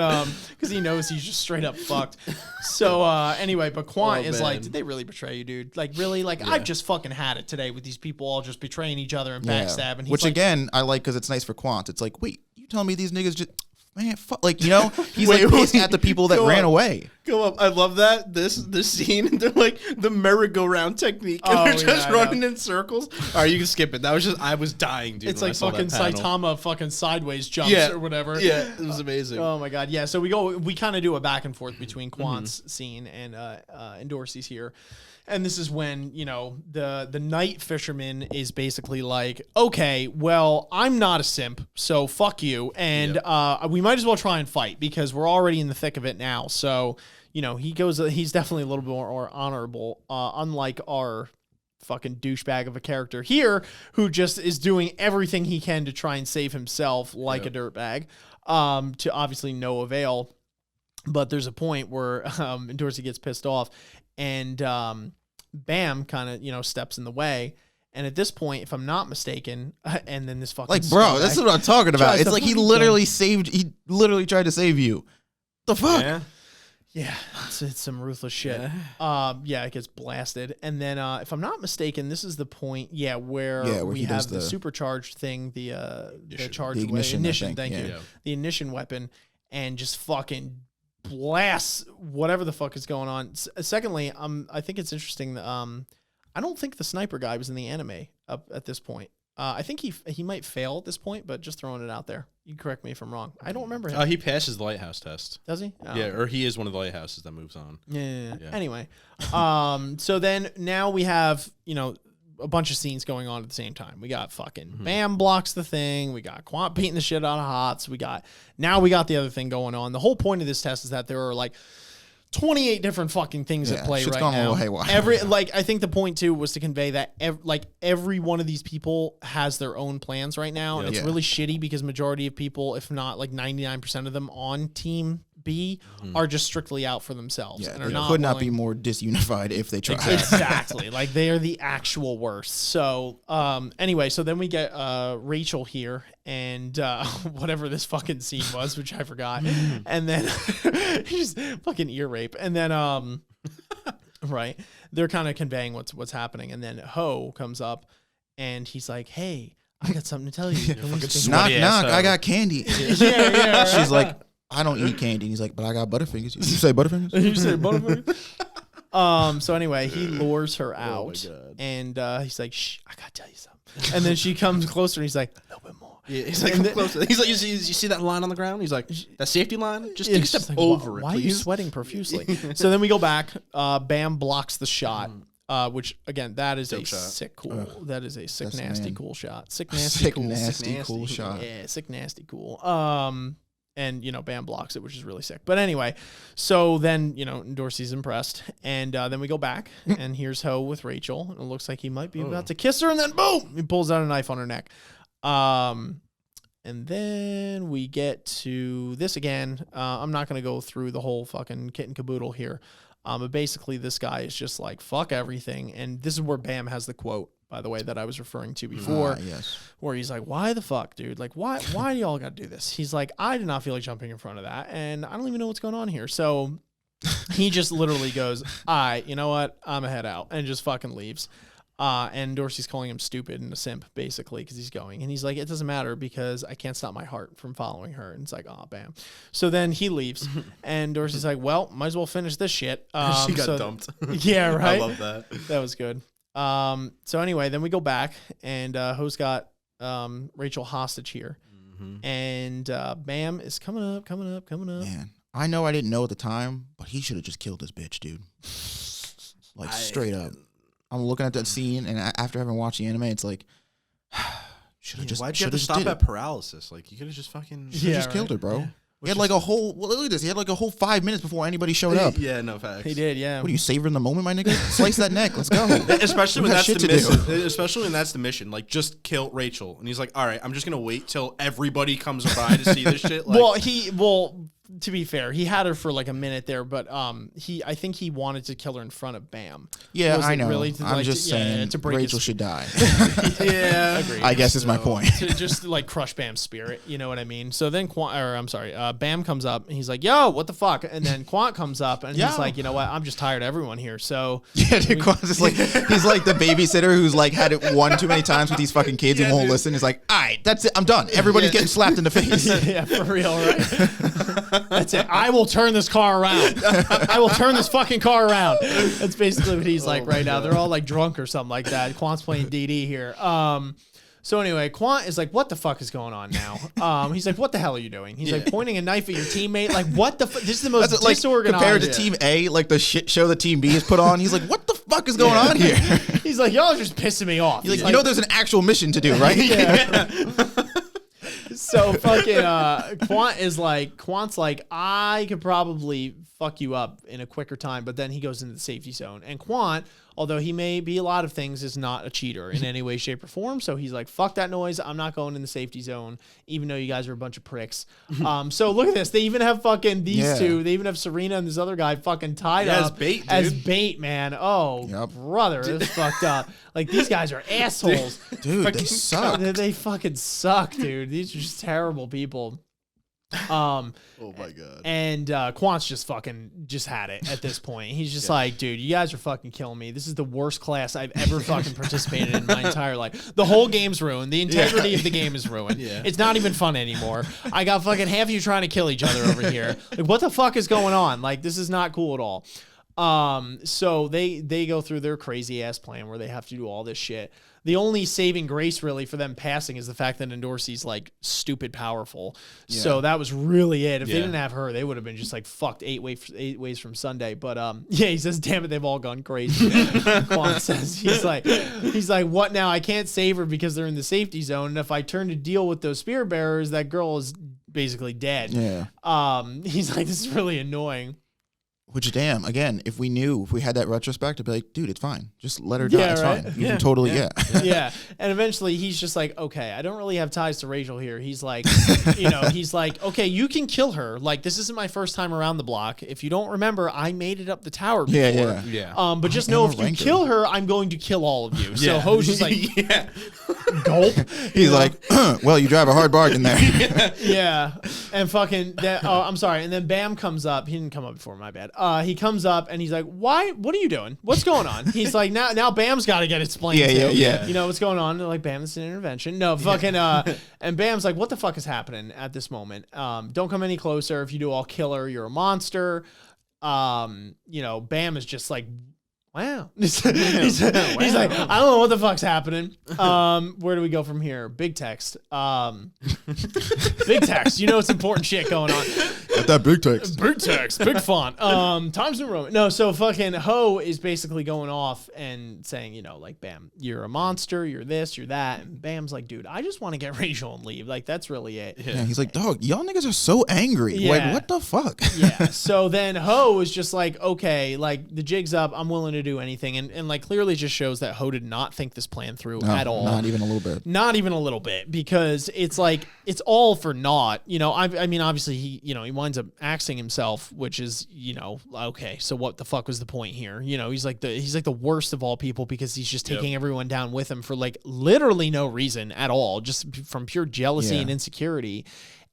because he knows he's just straight up fucked. So anyway, but Quant is like, did they really betray you, dude? Like, really? Like, I've just fucking had it today with these people all just betraying each other and backstabbing. He's which like, again, I like because it's nice for Quant. It's like, wait, you telling me these niggas just... Man, fuck, like, he's like pissing at the people that ran away. Go up. I love that. This scene, they're like the merry-go-round technique. And they're just running in circles. All right, you can skip it. That was just, I was dying, dude. It's like fucking Saitama fucking sideways jumps or whatever. Yeah, it was amazing. Oh my God. Yeah, so we kind of do a back and forth between Quant's scene and Endorsi's here. And this is when, the night fisherman is basically like, okay, well, I'm not a simp, so fuck you. And we might as well try and fight because we're already in the thick of it now. So, he's definitely a little bit more honorable, unlike our fucking douchebag of a character here who just is doing everything he can to try and save himself like a dirtbag, to obviously no avail. But there's a point where Endorsi gets pissed off and Bam kind of, steps in the way. And at this point, if I'm not mistaken, and then this fucking like, bro, this is what I'm talking about. It's like he literally tried to save you. The fuck? Yeah, it's some ruthless shit. It gets blasted. And then if I'm not mistaken, this is the point, where we have the supercharged thing, the ignition, thank you. Yeah. The ignition weapon, and just fucking blasts whatever the fuck is going on. Secondly, I think it's interesting that I don't think the sniper guy was in the anime up at this point. I think he might fail at this point, but just throwing it out there. You can correct me if I'm wrong. I don't remember him. He passes the lighthouse test. Does he? Oh. Yeah, or he is one of the lighthouses that moves on. Yeah. Anyway, so then now we have, a bunch of scenes going on at the same time. We got fucking Bam blocks the thing. We got Quant beating the shit out of Hots. We got the other thing going on. The whole point of this test is that there are like 28 different fucking things at play shit's right gone a now. little haywire. I think the point too was to convey that every one of these people has their own plans right now, and it's really shitty because majority of people, if not like 99% of them on Team B, are just strictly out for themselves. Yeah, and they are could not be more disunified if they tried. Exactly. Like they are the actual worst. So anyway, so then we get Rachel here and whatever this fucking scene was, which I forgot. And then just fucking ear rape. And then right, they're kind of conveying what's happening. And then Ho comes up and he's like, "Hey, I got something to tell you." Knock, knock, I got candy. Yeah. She's like, "I don't eat candy." And he's like, "But I got Butterfingers." You say Butterfingers? You say Butterfingers? So anyway, he lures her out, and he's like, "Shh, I gotta tell you something." And then she comes closer, and he's like, "A little bit more." Yeah, he's like, "Come closer." He's like, you see that line on the ground? He's like, "That safety line? Just take a step like, over it, why are you please." sweating profusely? So then we go back. Bam blocks the shot. Which again, that is a sick cool. That is a sick nasty cool shot. Sick nasty cool shot. Yeah, sick nasty cool. And Bam blocks it, which is really sick. But anyway, so then Endorsi's impressed, and then we go back, and here's Ho with Rachel, and it looks like he might be about to kiss her, and then boom, he pulls out a knife on her neck. And then we get to this again. I'm not gonna go through the whole fucking kit and caboodle here. But basically, this guy is just like, fuck everything. And this is where Bam has the quote, by the way, that I was referring to before. Yes. Where he's like, why the fuck, dude? Like, why do y'all got to do this? He's like, I did not feel like jumping in front of that. And I don't even know what's going on here. So he just literally goes, all right, you know what? I'm a head out. And just fucking leaves. And Dorsey's calling him stupid and a simp, basically, because he's going. And he's like, it doesn't matter because I can't stop my heart from following her. And it's like, oh, Bam. So then he leaves. And Dorsey's like, well, might as well finish this shit. She got dumped. Yeah, right? I love that. That was good. So anyway, then we go back, and Ho's got Rachel hostage here. And Bam is coming up. Man, I know I didn't know at the time, but he should have just killed this bitch, dude. Like, straight up. I'm looking at that scene, and after having watched the anime, it's like, should have just. Why'd you have to stop at paralysis? Like, you could have just fucking killed her, bro. Yeah. He had like a whole. Well, look at this. He had like a whole 5 minutes before anybody showed up. Yeah, no facts. He did, yeah. What are you savoring the moment, my nigga? Slice that neck. Let's go. Especially when that's the mission. Especially when that's the mission. Like, just kill Rachel, and he's like, all right, I'm just gonna wait till everybody comes by to see this shit. Like, to be fair, he had her for like a minute there, but I think he wanted to kill her in front of Bam. Yeah, I know. I'm just saying Rachel should die. Yeah, agreed. I guess is my point. To just like crush Bam's spirit, you know what I mean? So then Bam comes up and he's like, yo, what the fuck? And then Quant comes up and he's like, you know what? I'm just tired of everyone here. So yeah, dude, Quant's just like, he's like the babysitter who's like had it one too many times with these fucking kids and won't listen. He's like, all right, that's it. I'm done. Everybody's getting slapped in the face. Yeah, for real, right? That's it. I will turn this car around. I will turn this fucking car around. That's basically what he's like right now. They're all like drunk or something like that. Quant's playing DD here. So anyway, Quant is like, what the fuck is going on now? He's like, what the hell are you doing? He's like pointing a knife at your teammate. Like, what the fuck? This is the most disorganized. Compared to Team A, like the shit show that Team B has put on, he's like, what the fuck is going on here? He's like, y'all are just pissing me off. He's like, you know there's an actual mission to do, right? Yeah. So fucking Quant's like, I could probably fuck you up in a quicker time, but then he goes into the safety zone. And Quant, although he may be a lot of things, is not a cheater in any way, shape, or form. So he's like, fuck that noise. I'm not going in the safety zone, even though you guys are a bunch of pricks. So look at this. They even have fucking these two. They even have Serena and this other guy fucking tied up. As bait, man. Oh, brother. It's fucked up. Like, these guys are assholes. Dude, they suck. They fucking suck, dude. These are just terrible people. Oh my god. And Quant's just had it at this point. He's just like, dude, you guys are fucking killing me. This is the worst class I've ever fucking participated in my entire life. The whole game's ruined. The integrity of the game is ruined. It's not even fun anymore. I got fucking half of you trying to kill each other over here. Like, what the fuck is going on? Like, this is not cool at all. So they go through their crazy ass plan where they have to do all this shit. The only saving grace really for them passing is the fact that Endorsi's like stupid powerful. Yeah. So that was really it. If they didn't have her, they would have been just like fucked 8 ways from Sunday. But he says, damn it, they've all gone crazy. Quan says, he's like, what now? I can't save her because they're in the safety zone. And if I turn to deal with those spear bearers, that girl is basically dead. Yeah. He's like, this is really annoying. Which, damn, again, if we had that retrospect, I'd be like, dude, it's fine. Just let her die. Yeah, It's right? fine. You can totally, Yeah. And eventually he's just like, okay, I don't really have ties to Rachel here. He's like, he's like, okay, you can kill her. Like, this isn't my first time around the block. If you don't remember, I made it up the tower before. Yeah. But just know if you kill her, I'm going to kill all of you. So Ho's just like, gulp. He's like, well, you drive a hard bargain there. Yeah. And fucking, I'm sorry. And then Bam comes up. He didn't come up before, my bad. He comes up and he's like, why? What are you doing? What's going on? He's like, now Bam's got to get explained to. Yeah. You know what's going on? They're like, Bam, it's an intervention. No, fucking, and Bam's like, what the fuck is happening at this moment? Don't come any closer. If you do, I'll kill her. You're a monster. Bam is just like, wow. he's like, I don't know what the fuck's happening. Where do we go from here? Big text. Big text. You know it's important shit going on. Got that big text. Big text. Big font. Times New Roman. No, so fucking Ho is basically going off and saying, like, Bam, you're a monster, you're this, you're that. And Bam's like, dude, I just want to get Rachel and leave. Like, that's really it. Yeah, he's like, dog, y'all niggas are so angry. Yeah. Like, what the fuck? Yeah. So then Ho is just like, okay, like, the jig's up. I'm willing to do anything. And like, clearly just shows that Ho did not think this plan through at all. Not even a little bit. Not even a little bit, because it's like, it's all for naught. I mean, obviously he winds up axing himself, which is, okay, so what the fuck was the point here? He's like the worst of all people, because he's just taking everyone down with him for like literally no reason at all, just from pure jealousy and insecurity.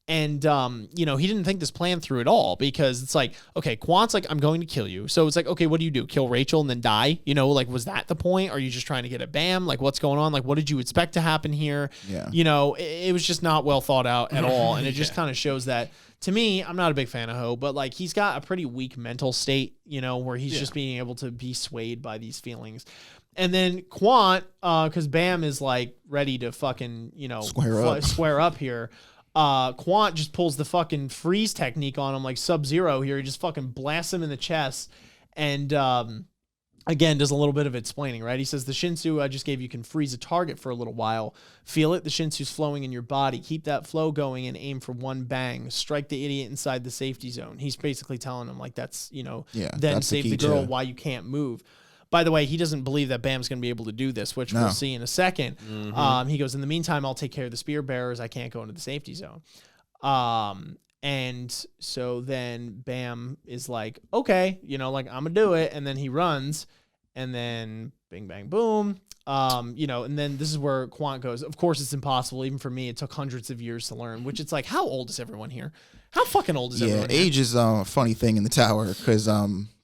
And, he didn't think this plan through at all, because it's like, okay, Quant's like, I'm going to kill you. So it's like, okay, what do? Kill Rachel and then die? Like, was that the point? Are you just trying to get a Bam? Like, what's going on? Like, what did you expect to happen here? Yeah. It was just not well thought out at all. And it just kind of shows that, to me, I'm not a big fan of Ho, but like, he's got a pretty weak mental state, where he's just being able to be swayed by these feelings. And then Quant, because Bam is like ready to fucking, square up here. Quant just pulls the fucking freeze technique on him, like Sub-Zero here. He just fucking blasts him in the chest. And, again, does a little bit of explaining, right? He says, the Shinsu I just gave you can freeze a target for a little while. Feel it? The Shinsu's flowing in your body. Keep that flow going and aim for one bang. Strike the idiot inside the safety zone. He's basically telling him, like, that's, then that's save the girl why you can't move. By the way, he doesn't believe that Bam's going to be able to do this, which we'll see in a second. Mm-hmm. He goes, in the meantime, I'll take care of the spear bearers. I can't go into the safety zone. And so then Bam is like, okay, like, I'm going to do it. And then he runs, and then bing, bang, boom. And then this is where Quant goes, of course it's impossible. Even for me, it took hundreds of years to learn, which it's like, how old is everyone here? How fucking old is everyone here? Age is a funny thing in the tower, because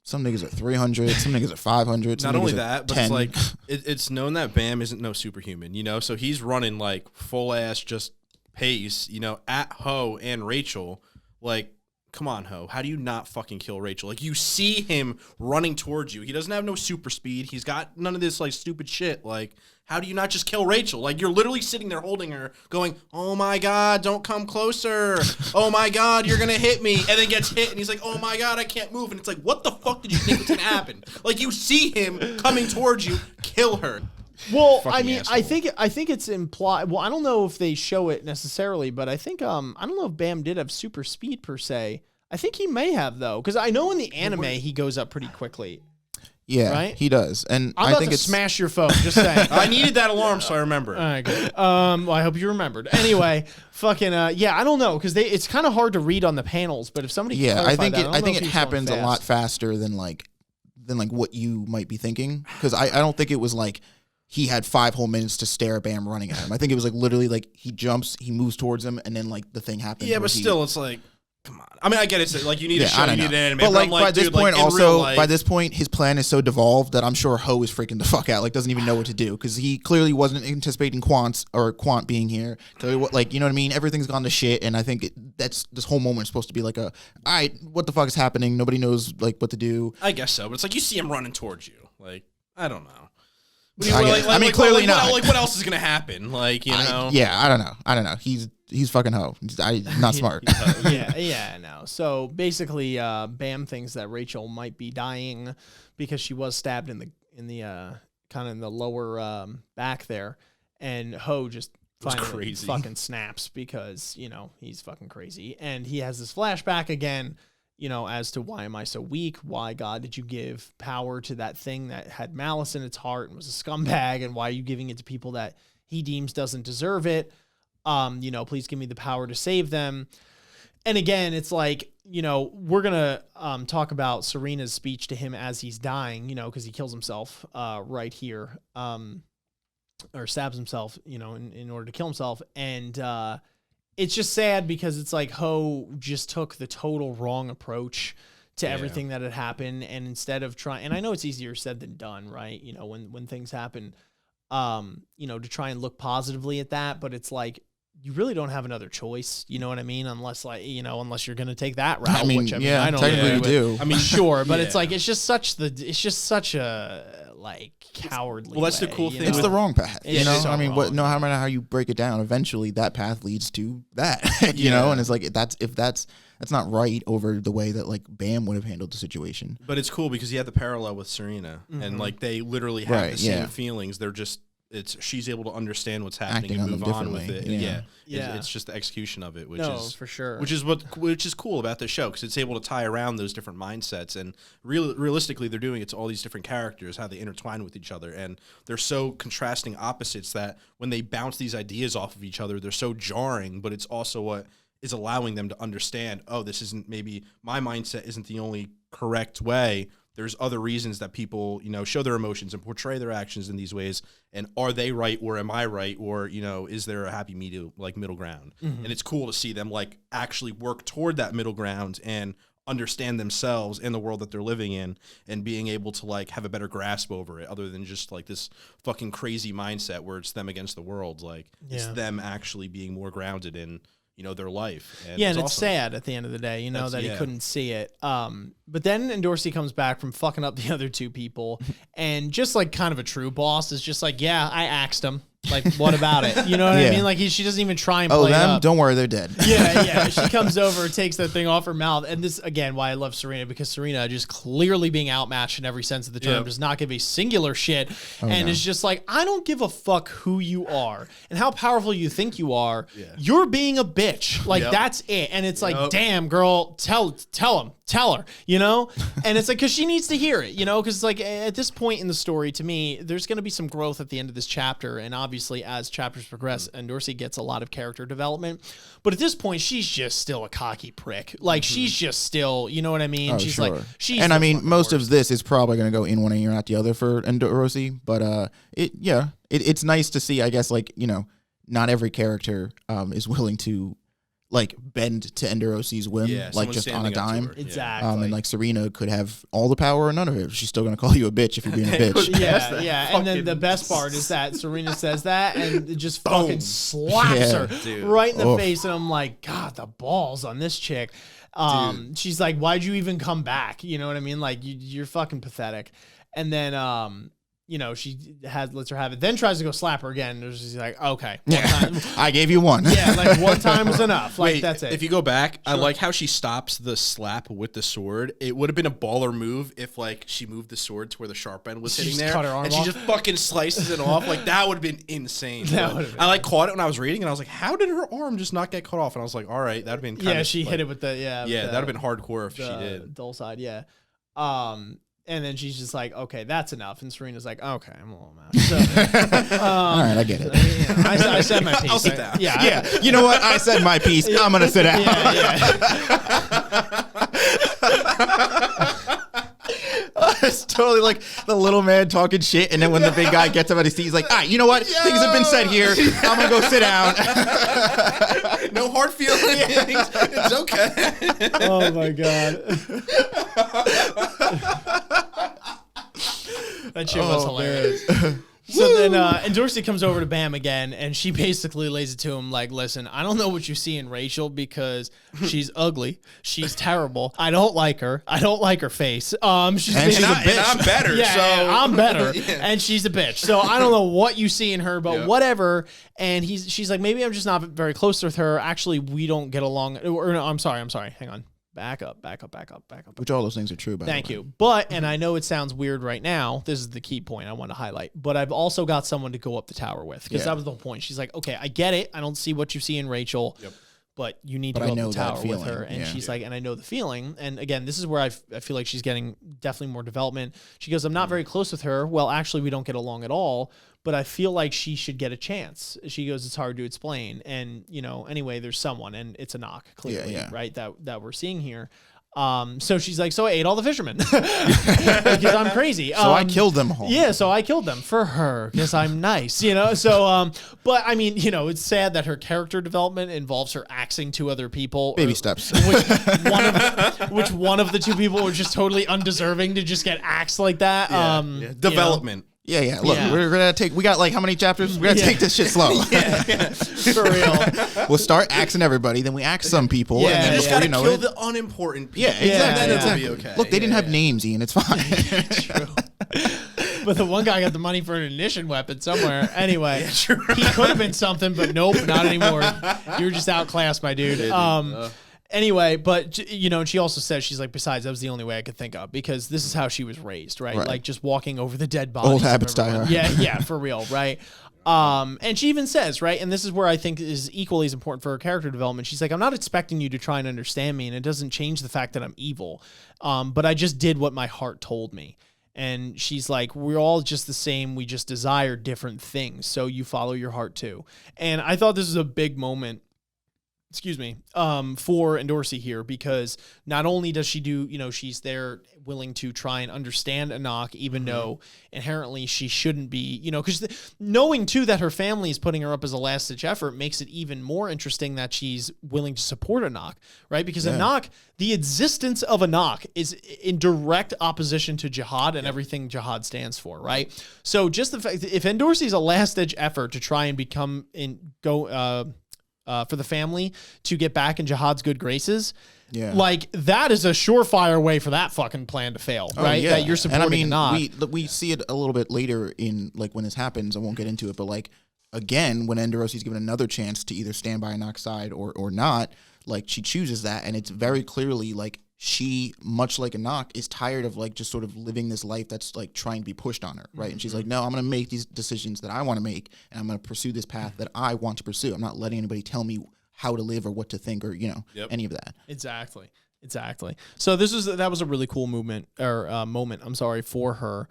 some niggas are 300, some niggas are 500. Not only that, but 10. It's like, it's known that Bam isn't no superhuman, so he's running like full ass just pace, at Ho and Rachel. Like, come on, Ho, how do you not fucking kill Rachel? Like, you see him running towards you. He doesn't have no super speed. He's got none of this like stupid shit. Like, how do you not just kill Rachel? Like, you're literally sitting there holding her going, oh my God, don't come closer. Oh my God, you're going to hit me. And then gets hit and he's like, oh my God, I can't move. And it's like, what the fuck did you think was going to happen? Like, you see him coming towards you, kill her. Well, Fucking I mean, asshole. I think it's implied. Well, I don't know if they show it necessarily, but I think, I don't know if Bam did have super speed per se. I think he may have, though, because I know in the anime he goes up pretty quickly. Yeah, right? He does. And I'm I about think to it's smash your phone. Just saying. I needed that alarm, so I remember. All right, good. Well, I hope you remembered. Anyway, fucking yeah, I don't know, because it's kind of hard to read on the panels. But if somebody can I clarify think that, it happens a lot faster than what you might be thinking, because I don't think it was like he had 5 whole minutes to stare at Bam running at him. I think it was like literally like he jumps, he moves towards him, and then like the thing happens. Yeah, but still, it's like, come on. I mean, I get it. Like, you need a show, you need an anime. But like, by this dude, point, like, also, by this point, his plan is so devolved that I'm sure Ho is freaking the fuck out. Like, doesn't even know what to do, because he clearly wasn't anticipating Quant being here. Clearly, like, you know what I mean? Everything's gone to shit, and I think this whole moment is supposed to be like all right, what the fuck is happening? Nobody knows like what to do. I guess so, but it's like you see him running towards you. Like, I don't know. Clearly not. Like, what else is gonna happen? Like, I don't know. He's fucking Ho. He's not smart. yeah, no. So basically, Bam thinks that Rachel might be dying because she was stabbed in the kind of in the lower back there, and Ho just finally fucking snaps because he's fucking crazy, and he has this flashback again. as to why am I so weak? Why, God, did you give power to that thing that had malice in its heart and was a scumbag? And why are you giving it to people that he deems doesn't deserve it? Please give me the power to save them. And again, it's like, we're going to talk about Serena's speech to him as he's dying, because he kills himself right here, or stabs himself, in order to kill himself. And it's just sad because it's like Ho just took the total wrong approach to everything that had happened. And instead of trying, and I know it's easier said than done, right? When things happen, to try and look positively at that, but it's like, you really don't have another choice, you know what I mean? Unless unless you're going to take that route, which I don't technically you do. I mean, sure, but it's like, it's just such a cowardly Well, that's the way, cool thing. It's the wrong path, So I mean, wrong. no matter how you break it down, eventually that path leads to that, and it's like, that's not right over the way that like Bam would have handled the situation. But it's cool because you have the parallel with Serena, and like they literally have the same feelings. They're just she's able to understand what's happening and move on with it. It's just the execution of it, which is for sure. Which is cool about this show because it's able to tie around those different mindsets, and realistically, they're doing it to all these different characters, how they intertwine with each other, and they're so contrasting opposites that when they bounce these ideas off of each other, they're so jarring. But it's also what is allowing them to understand, this isn't, maybe my mindset isn't the only correct way. There's other reasons that people, show their emotions and portray their actions in these ways. And are they right, or am I right, or is there a happy middle ground? And it's cool to see them like actually work toward that middle ground and understand themselves and the world that they're living in, and being able to like have a better grasp over it, other than just like this fucking crazy mindset where it's them against the world. Like it's them actually being more grounded in their life. And it's awesome. sad at the end of the day, that he couldn't see it. But then Endorsi comes back from fucking up the other two people, and just like kind of a true boss is just like, yeah, I axed him. Like, what about it? You know what I mean? Like, she doesn't even try and play it up. Don't worry, they're dead. Yeah. She comes over, takes that thing off her mouth. And this, again, why I love Serena, because Serena just clearly being outmatched in every sense of the term, does not give a singular shit. Is just like, I don't give a fuck who you are and how powerful you think you are. Yeah. You're being a bitch. Like, that's it. And it's like, damn, girl, tell her, And it's like, because she needs to hear it, because it's like, at this point in the story, to me, there's going to be some growth at the end of this chapter. And obviously, as chapters progress, Endorsi gets a lot of character development. But at this point, she's just still a cocky prick. Like, she's just still, you know what I mean? She's sure. like, she's and I mean, most worst. of this is probably going to go in one ear, out the other for Endorsi. But it's nice to see, I guess, like, not every character is willing to like bend to Endorsi's whim, like just on a dime. Exactly. And like Serena could have all the power or none of it. She's still gonna call you a bitch if you're being a bitch. Yeah. And then the best part is that Serena says that and it just fucking slaps her right in the face. And I'm like, God, the balls on this chick. She's like, why'd you even come back? You know what I mean? Like, you're fucking pathetic. And then she lets her have it, then tries to go slap her again. And she's like, okay. Time. I gave you one. Yeah, like one time was enough. Like, wait, that's it. If you go back, I like how she stops the slap with the sword. It would have been a baller move if like she moved the sword to where the sharp end was hitting there. Cut her arm and off. she just fucking slices it off. Like, that would have been insane. I like caught it when I was reading and I was like, how did her arm just not get cut off? And I was like, all right, that would have been kind of she like, hit it with the that would have been hardcore if she did. Dull side, and then she's just like, okay, that's enough. And Serena's like, okay, I'm a little mad. So, all right, I get it. I said my piece. I'll sit down. Yeah. You know what? I said my piece. I'm going to sit down. It's totally like the little man talking shit. And then when the big guy gets up at his seat, he's like, all right, you know what? Things have been said here. I'm going to go sit down. No hard feelings. It's okay. Oh, my God. That shit was hilarious. So then Endorsi comes over to Bam again, and she basically lays it to him like, listen, I don't know what you see in Rachel because she's ugly. She's terrible. I don't like her. I don't like her face. She's a bitch. And I'm better. I'm better. And she's a bitch. So I don't know what you see in her, but whatever. And she's like, maybe I'm just not very close with her. Actually, we don't get along. Or no, I'm sorry. Hang on. Back up. Which all those things are true, by the way. Thank you. But, and I know it sounds weird right now, this is the key point I want to highlight, but I've also got someone to go up the tower with, because that was the whole point. She's like, okay, I get it. I don't see what you see in Rachel. Yep. but you need to But I go know up the that tower with feeling, her. And yeah. she's like, and I know the feeling. And again, this is where I feel like she's getting definitely more development. She goes, I'm not very close with her. Well, actually, we don't get along at all, but I feel like she should get a chance. She goes, it's hard to explain. And, you know, anyway, there's someone, and it's a knock, clearly, right, that we're seeing here. So she's like, so I ate all the fishermen because I'm crazy. So I killed them all. Yeah, so I killed them for her because I'm nice, you know? So, but I mean, you know, it's sad that her character development involves her axing two other people. Baby steps. Which one of the two people were just totally undeserving to just get axed like that. Development. Yeah. Look, we're gonna take. We got like how many chapters? We're gonna take this shit slow. For real. We'll start axing everybody, then we axe some people, and then Just before gotta you know kill it, the unimportant people. Exactly. Then it'll be okay. Look, they didn't have names, Ian. It's fine. True. But the one guy got the money for an ignition weapon somewhere. Anyway, he could have been something, but nope, not anymore. You were just outclassed, my dude. Anyway, but, you know, and she also says, she's like, besides, that was the only way I could think of, because this is how she was raised, right? Like just walking over the dead bodies. Old habits die hard. Yeah, for real, right? And she even says, right, and this is where I think is equally as important for her character development. She's like, I'm not expecting you to try and understand me, and it doesn't change the fact that I'm evil. But I just did what my heart told me. And she's like, we're all just the same. We just desire different things. So you follow your heart too. And I thought this was a big moment, for Endorsi here, because not only does she do, you know, she's there willing to try and understand Anak, even though inherently she shouldn't be, you know, because knowing too that her family is putting her up as a last ditch effort makes it even more interesting that she's willing to support Anak, right? Because Anak, the existence of Anak is in direct opposition to Jahad and everything Jahad stands for, right? So just the fact that if Endorsi is a last ditch effort to try and for the family to get back in Jahad's good graces, like that is a surefire way for that fucking plan to fail, right? That you're supporting. And I mean, we see it a little bit later in like when this happens. I won't get into it, but like again, when Endorsi's given another chance to either stand by Anak's side or not, like she chooses that, and it's very clearly like she, much like Anak, is tired of like just sort of living this life that's like trying to be pushed on her, right? And she's like, no, I'm going to make these decisions that I want to make, and I'm going to pursue this path that I want to pursue. I'm not letting anybody tell me how to live or what to think or, you know, any of that. Exactly. So that was a really cool moment for her.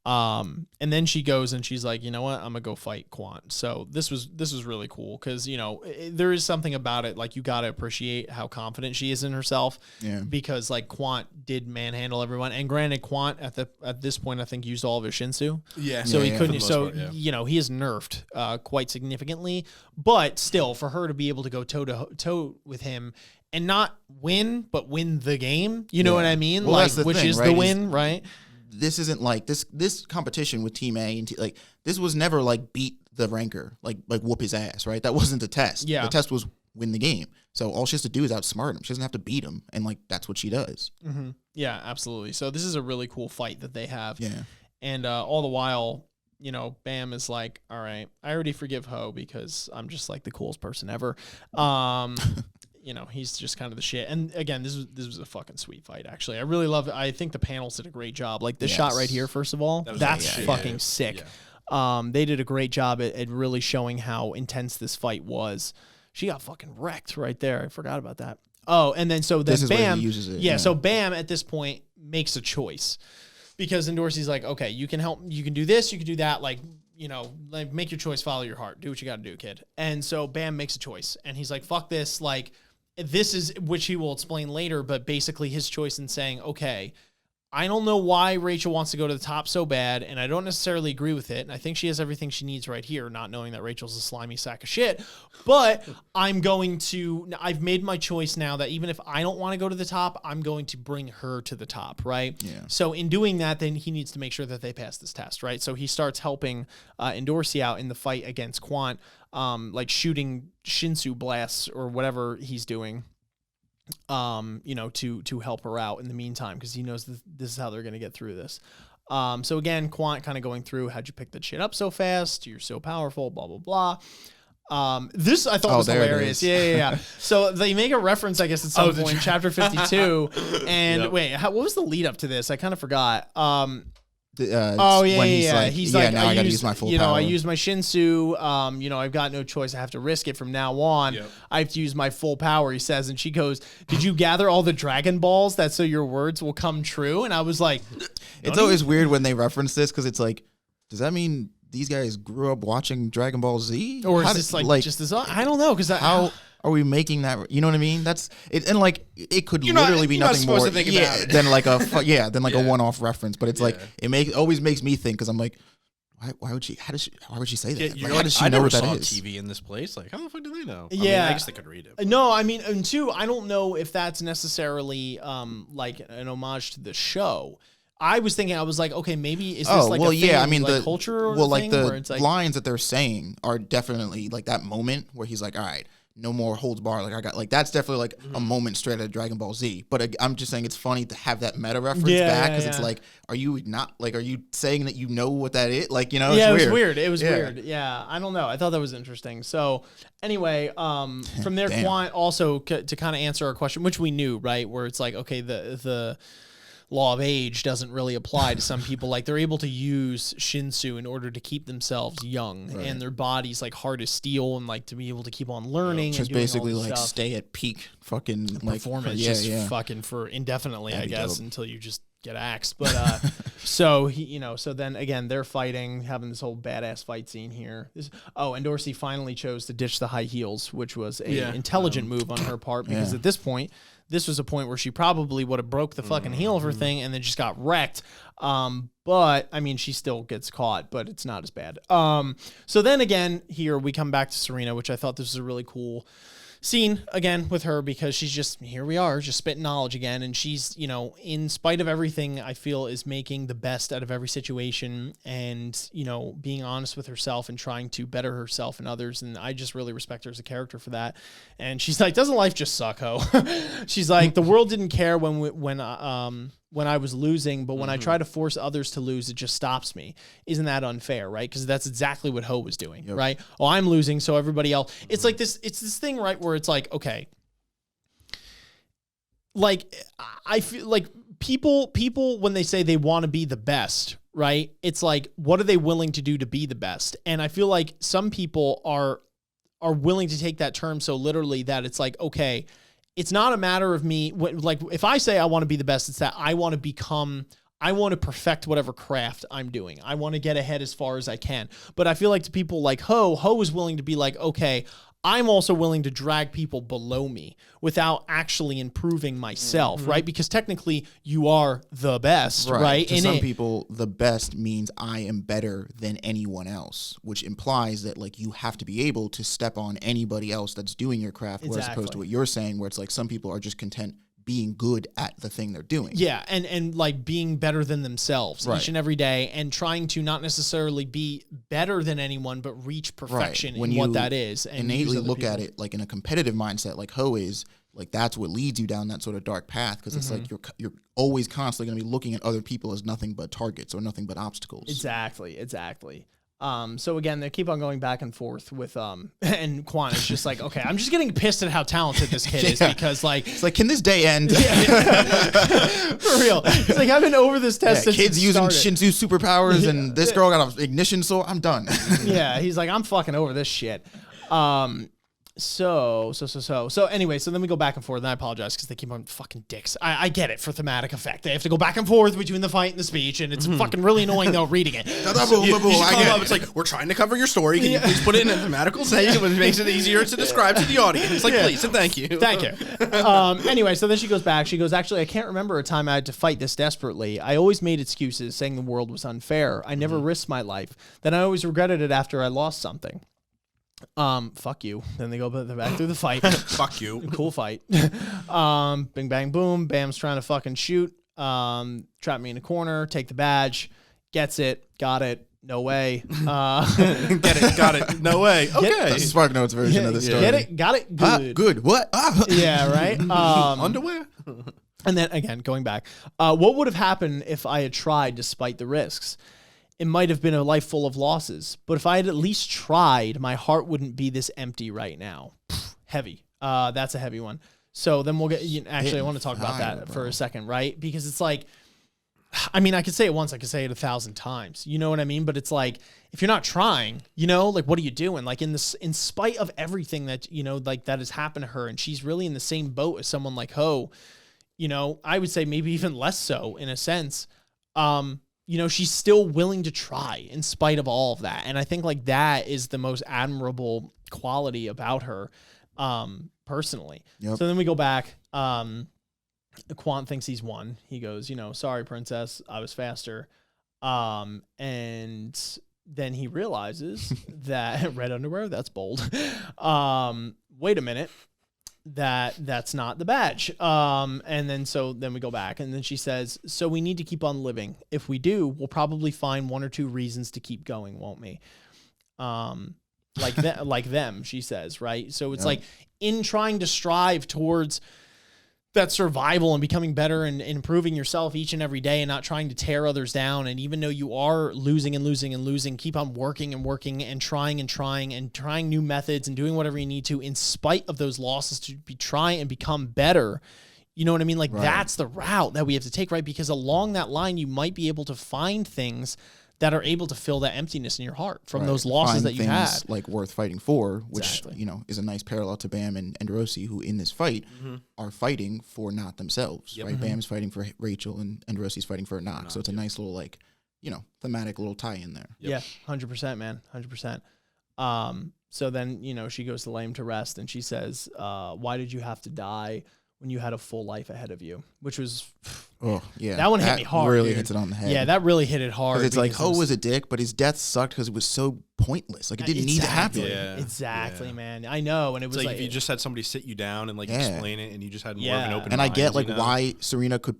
And then she goes and she's like, you know what? I'm gonna go fight Quant. So this was really cool because, you know, there is something about it. Like you got to appreciate how confident she is in herself. Yeah. Because like Quant did manhandle everyone, and granted, Quant at this point I think used all of his Shinsu. Yeah. So he couldn't. So you know, he is nerfed quite significantly. But still, for her to be able to go toe to toe with him and not win, but win the game. You know what I mean? Well, like, that's which thing, is right? the win, right? This isn't like this competition with Team A and like this was never like beat the ranker, like whoop his ass, right? That wasn't the test. Yeah. The test was win the game. So all she has to do is outsmart him. She doesn't have to beat him, and like that's what she does. Mm-hmm. Yeah, absolutely. So this is a really cool fight that they have. Yeah. And all the while, you know, Bam is like, all right, I already forgive Ho because I'm just like the coolest person ever. You know, he's just kind of the shit. And again, this was a fucking sweet fight, actually. I really love it. I think the panels did a great job. Like this shot right here, first of all, that's fucking sick. Yeah. They did a great job at really showing how intense this fight was. She got fucking wrecked right there. I forgot about that. Oh, and then so then this is Bam where he uses it. Yeah, so Bam at this point makes a choice. Because Endorsi's like, okay, you can help, you can do this, you can do that, like, you know, like make your choice, follow your heart, do what you got to do, kid. And so Bam makes a choice, and he's like, fuck this, like, this is, which he will explain later, but basically his choice in saying, okay, I don't know why Rachel wants to go to the top so bad, and I don't necessarily agree with it, and I think she has everything she needs right here, not knowing that Rachel's a slimy sack of shit, but I've made my choice now that even if I don't want to go to the top, I'm going to bring her to the top, right? Yeah. So in doing that, then he needs to make sure that they pass this test, right? So he starts helping Endorsi out in the fight against Quant, like shooting Shinsu blasts or whatever he's doing. You know, to help her out in the meantime, because he knows this is how they're going to get through this. So again, Quant kind of going through, how'd you pick that shit up so fast? You're so powerful, blah, blah, blah. This I thought was hilarious. Yeah. So they make a reference, I guess, at some point, chapter 52. And wait, what was the lead up to this? I kind of forgot. Oh yeah, when yeah. He's like, now I gotta use my full power. I use my Shinsu. I've got no choice. I have to risk it from now on. Yep. I have to use my full power. He says, and she goes, "Did you gather all the Dragon Balls that so your words will come true?" And I was like, it's always weird when they reference this because it's like, does that mean these guys grew up watching Dragon Ball Z, or is this like just this? I don't know because how are we making that? You know what I mean? That's it, and like it could literally be nothing more than like a a one-off reference. But it's like it always makes me think because I'm like, why would she? Why would she say that? Like, how does she know what that is? TV in this place. Like, how the fuck do they know? Yeah, I guess they could read it. No, I mean, and two, I don't know if that's necessarily like an homage to the show. I was thinking, I was like, okay, maybe is this like a thing, I mean, like culture or like thing the where it's like, lines that they're saying are definitely like that moment where he's like, all right, no more holds bar. Like I got like that's definitely like a moment straight out of Dragon Ball Z. But I'm just saying it's funny to have that meta reference back because it's like, are you saying that you know what that is? Like, it's it weird. was weird. It was weird. Yeah, I don't know. I thought that was interesting. So anyway, from there, Quan also to kind of answer our question, which we knew, right? Where it's like, okay, the law of age doesn't really apply to some people. Like they're able to use Shinsu in order to keep themselves young and their bodies like hard as steel and like to be able to keep on learning. Just basically like stuff. Stay at peak fucking like performance, fucking for indefinitely, I guess, until you just get axed. But so so then again they're fighting, having this whole badass fight scene here. Endorsi finally chose to ditch the high heels, which was a intelligent move on her part because at this point. This was a point where she probably would have broke the fucking heel of her thing and then just got wrecked. But I mean, she still gets caught, but it's not as bad. So then again, here we come back to Serena, which I thought this was a really cool scene again with her because she's just, here we are, just spitting knowledge again. And she's, in spite of everything, I feel is making the best out of every situation and, being honest with herself and trying to better herself and others. And I just really respect her as a character for that. And she's like, doesn't life just suck, ho? She's like, the world didn't care when I was losing, but when I try to force others to lose, it just stops me. Isn't that unfair, right? Because that's exactly what Ho was doing, right? Oh, I'm losing, so everybody else. It's like this. It's this thing, right, where it's like, okay, like I feel like people when they say they want to be the best, right? It's like, what are they willing to do to be the best? And I feel like some people are willing to take that term so literally that it's like, okay. It's not a matter of me, like if I say I want to be the best, it's that I want to perfect whatever craft I'm doing. I want to get ahead as far as I can. But I feel like to people like Ho is willing to be like, okay, I'm also willing to drag people below me without actually improving myself, right? Because technically you are the best, right? To some people, the best means I am better than anyone else, which implies that like you have to be able to step on anybody else that's doing your craft, whereas opposed to what you're saying, where it's like some people are just content being good at the thing they're doing. Yeah, and like being better than themselves each and every day and trying to not necessarily be better than anyone, but reach perfection in what that is. And innately look at it like in a competitive mindset, like Ho is, like that's what leads you down that sort of dark path because it's like you're always constantly going to be looking at other people as nothing but targets or nothing but obstacles. Exactly. So again, they keep on going back and forth with and Quan is just like, okay, I'm just getting pissed at how talented this kid is because like it's like, can this day end? For real. It's like I've been over this test since kids using started. Shinsu superpowers and this girl got an ignition sword. I'm done. Yeah, he's like, I'm fucking over this shit. So anyway, so then we go back and forth, and I apologize because they keep on fucking dicks. I get it for thematic effect. They have to go back and forth between the fight and the speech, and it's fucking really annoying though reading it. It's like, we're trying to cover your story. Can you please put it in a thematical section, which makes it easier to describe to the audience? It's like, please and thank you. Thank you. Anyway, so then she goes back. She goes, actually, I can't remember a time I had to fight this desperately. I always made excuses, saying the world was unfair. I never risked my life. Then I always regretted it after I lost something. Fuck you. Then they go back through the fight. Fuck you. Cool fight. Bing bang boom. Bam's trying to fucking shoot. Trap me in a corner. Take the badge. Gets it. Got it. No way. Get it. Got it. No way. Okay. That's the Spark Notes version of the story. Get it. Got it. Good. Good. What? Yeah. Right. Underwear. And then again, going back, what would have happened if I had tried despite the risks? It might have been a life full of losses, but if I had at least tried, my heart wouldn't be this empty right now. Heavy. That's a heavy one. So then we'll get, actually, I want to talk about that for a second, right? Because it's like, I mean, I could say it once, I could say it 1,000 times. You know what I mean? But it's like, if you're not trying, like, what are you doing? Like, in spite of everything that, like, that has happened to her, and she's really in the same boat as someone like Ho, I would say maybe even less so in a sense. She's still willing to try in spite of all of that. And I think, like, that is the most admirable quality about her, personally. Yep. So then we go back. Quant thinks he's won. He goes, sorry, princess, I was faster. And then he realizes that red underwear, that's bold. Wait a minute. That's not the badge. And then we go back, and then she says, so we need to keep on living. If we do, we'll probably find 1 or 2 reasons to keep going, won't we? Like them, she says, right? So it's like, in trying to strive towards that survival and becoming better and improving yourself each and every day and not trying to tear others down. And even though you are losing and losing and losing, keep on working and working and trying new methods and doing whatever you need to in spite of those losses to try and become better. You know what I mean? Like, that's the route that we have to take, right? Because along that line, you might be able to find things that are able to fill that emptiness in your heart from those losses that you had. Like worth fighting for, which, Exactly. is a nice parallel to Bam and Endorsi, who in this fight are fighting for not themselves, right? Bam's fighting for Rachel and Endorsi's fighting for Nox. So it's a nice little, like, thematic little tie in there. Yeah, 100%, man, 100%. So then, she goes to lay him to rest, and she says, why did you have to die when you had a full life ahead of you? Which was, that one hit me hard. Really dude. hits it on the head. Yeah, that really hit it hard. It's like, Ho was a dick, but his death sucked because it was so pointless. Like, it didn't need to happen. Yeah. Exactly, man. I know, and it was It's like if you just had somebody sit you down and like explain it, and you just had more of an open and mind. I get like why Serena could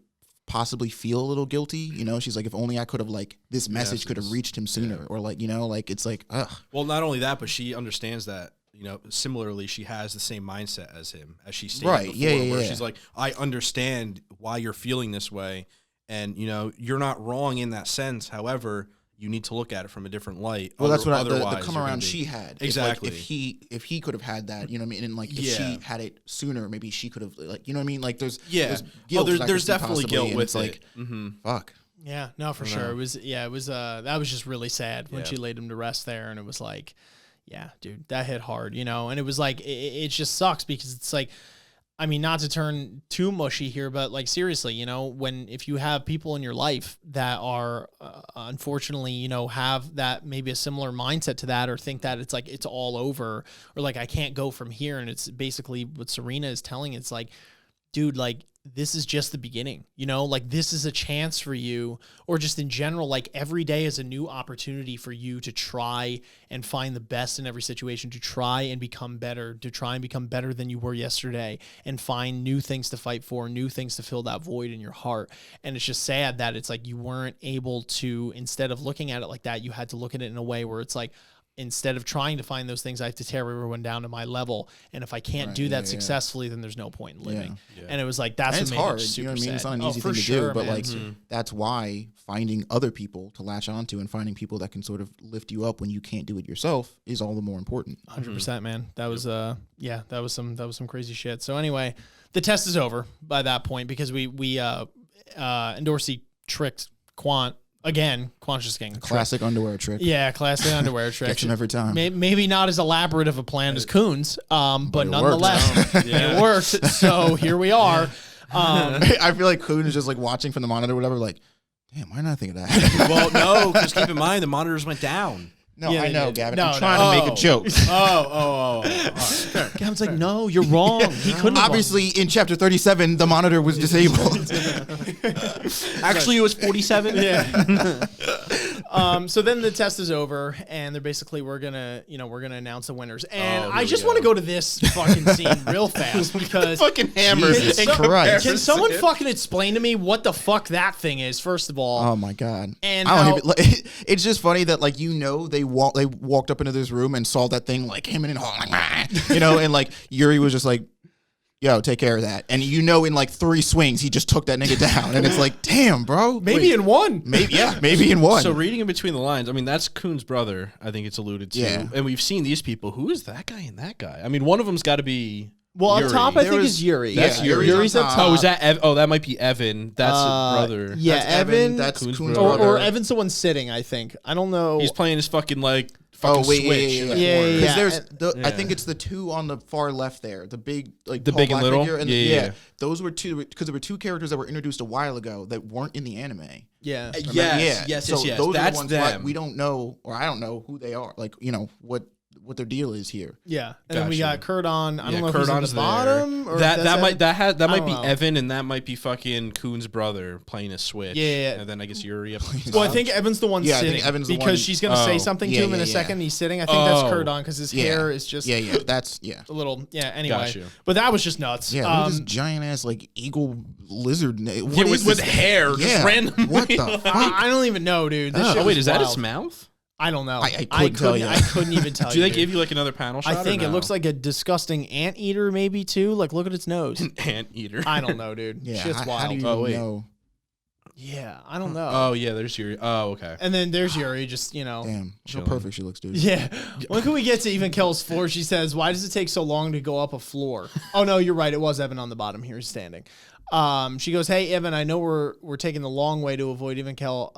possibly feel a little guilty. She's like, if only I could have, like, this message could have reached him sooner, or like, like, it's like, ugh. Well, not only that, but she understands that. Similarly, she has the same mindset as him, as she stated before, where she's like, I understand why you're feeling this way, and, you're not wrong in that sense. However, you need to look at it from a different light. Well, that's what the otherwise come you're around gonna she had. Exactly. If he could have had that, you know what I mean? And like, if she had it sooner, maybe she could have, like, you know what I mean? Like, there's guilt. There's definitely guilt with it's like, fuck. Yeah, no, for sure. It was that was just really sad when she laid him to rest there, and it was like, yeah, dude, that hit hard, and it was like, it just sucks because it's like, I mean, not to turn too mushy here, but like, seriously, if you have people in your life that are, unfortunately, have that maybe a similar mindset to that, or think that it's like, it's all over, or like, I can't go from here. And it's basically what Serena is telling. It's like, dude, like, this is just the beginning, like, this is a chance for you, or just in general, like, every day is a new opportunity for you to try and find the best in every situation, to try and become better, than you were yesterday, and find new things to fight for, new things to fill that void in your heart. And it's just sad that it's like, you weren't able to, instead of looking at it like that, you had to look at it in a way where it's like, instead of trying to find those things, I have to tear everyone down to my level. And if I can't do that successfully, then there's no point in living. Yeah. And it was like, that's what made hard. it super You know what I mean? It's not an sad. easy thing to do, but man. like, that's why finding other people to latch onto and finding people that can sort of lift you up when you can't do it yourself is all the more important. 100%, man. That was, that was some crazy shit. So anyway, the test is over by that point, because we Endorsi tricked Quant. Again, Quant's just getting Classic underwear trick. Yeah, classic underwear trick. Gets him every time. Maybe not as elaborate of a plan as Coon's, but nonetheless, it worked. So here we are. I feel like Coon is just like watching from the monitor or whatever, like, damn, why did I think of that? Well, no, because keep in mind, the monitors went down. No, I know, Gavin. No, I'm trying to make a joke. All right. Gavin's like, no, you're wrong. He couldn't have Obviously, in chapter 37, the monitor was disabled. Actually, it was 47. Yeah. So then the test is over, and they're basically, we're gonna announce the winners. And I just want to go to this fucking scene real fast, because fucking hammer. Can someone fucking explain to me what the fuck that thing is? First of all. Oh my god. And I don't even. Like, it's just funny that, like, they walked up into this room and saw that thing, like, him and like, and like Yuri was just like, yo, take care of that. And in like 3 swings, he just took that nigga down. And it's like, damn, bro. Maybe in one. Maybe in one. So reading in between the lines, I mean, that's Coon's brother, I think it's alluded to. Yeah. And we've seen these people. Who is that guy and that guy? I mean, one of them's got to be Well, up Yuri. top, I There think was- is Yuri. That's Yuri's Yuri's on up top. top. Oh, is that that might be Evan. That's his brother. Yeah, That's Evan. That's Kuhn's Kuhn's brother. brother. Or Evan's the one sitting, I think. I don't know. He's playing his fucking wait, Switch. yeah. Yeah, yeah, Because there's yeah. I think it's the two on the far left there, the big like The tall big and black little? figure, and Yeah. those were two because there were two characters that were introduced a while ago that weren't in the anime. Yeah. Yes. So Yes. those That's are the ones them. we don't know, or I don't know who they are. Like what their deal is here. Yeah. And then we got Gotcha. Kurt on. I don't know if he's at Curdon's the bottom. Or if That that's might Evan. that might I be don't know. Evan, and that might be fucking Kuhn's brother playing a Switch. Yeah. And then I guess Yuri up. Well, I think Evan's the one Yeah, I think sitting Evan's the because one- she's going to say Oh. something to Yeah, him in yeah, a yeah. second. He's sitting. I think that's Oh. Kurt on because his Yeah. hair is just Yeah, that's a little. Yeah. Anyway, Got you. but that was just nuts. Yeah, look at this giant ass like eagle lizard. What Yeah, is with this thing? hair, just Yeah. randomly. What the fuck? I don't even know, dude. This shit Oh wait, was is that wild. its mouth? I don't know. I couldn't tell you. I couldn't even tell Do you. they dude. give you like another panel shot? I think or it no? looks like a disgusting anteater, maybe too. Like, look at its nose. anteater. I don't know, dude. Yeah, Shit's how wild. do you Oh, wait. know? Yeah, I don't know. Oh yeah, there's Yuri. Oh okay. And then there's Yuri, just Damn, so Chilling. perfect she looks, dude. Yeah. When can we get to even Kel's floor? She says, "Why does it take so long to go up a floor?" Oh no, you're right. It was Evan on the bottom here, he's standing. She goes, "Hey Evan, I know we're taking the long way to avoid even Kel.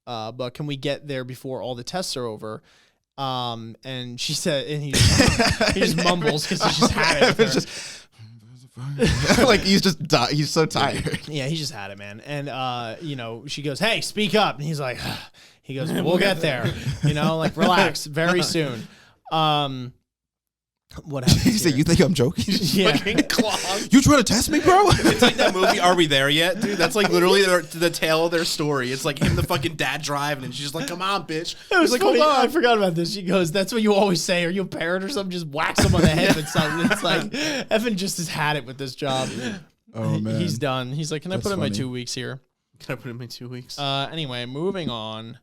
But can we get there before all the tests are over?" And she said, and he just mumbles because he just had it. with her. Like he's just he's so tired. Yeah, he just had it, man. And she goes, "Hey, speak up." And he's like, he goes, "We'll get there." Like relax, very soon. What happened? He said, "You think I'm joking? Yeah. You trying to test me, bro?" It's like that movie, Are We There Yet, dude? That's like literally the tale of their story. It's like him, the fucking dad driving, and she's just like, "Come on, bitch." It was He's like, funny. "Hold on." I forgot about this. She goes, "That's what you always say. Are you a parrot or something? Just whacks him on the head with something." It's like Evan just has had it with this job. Oh man, He's done. He's like, "Can I That's put in my funny. 2 weeks here?" Can I put him in 2 weeks? Anyway, moving on.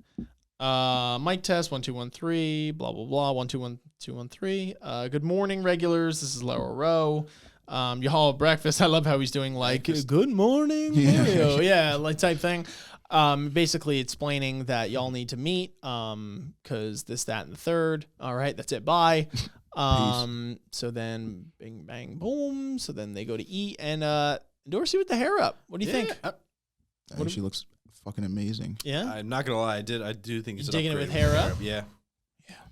Mic test 1 2 1 3. Blah blah blah. 1 2 1 2 1 3. Good morning, regulars. This is Laura Rowe. Y'all breakfast. I love how he's doing like good morning, Mario. Yeah, like type thing. Basically explaining that y'all need to meet. Cause this, that, and the third. All right, that's it. Bye. So then bing bang boom. So then they go to eat and Endorsi with the hair up. What do you think? She looks fucking amazing. Yeah. I'm not gonna lie, I do think it's You an digging it upgrade with hair up? Yeah.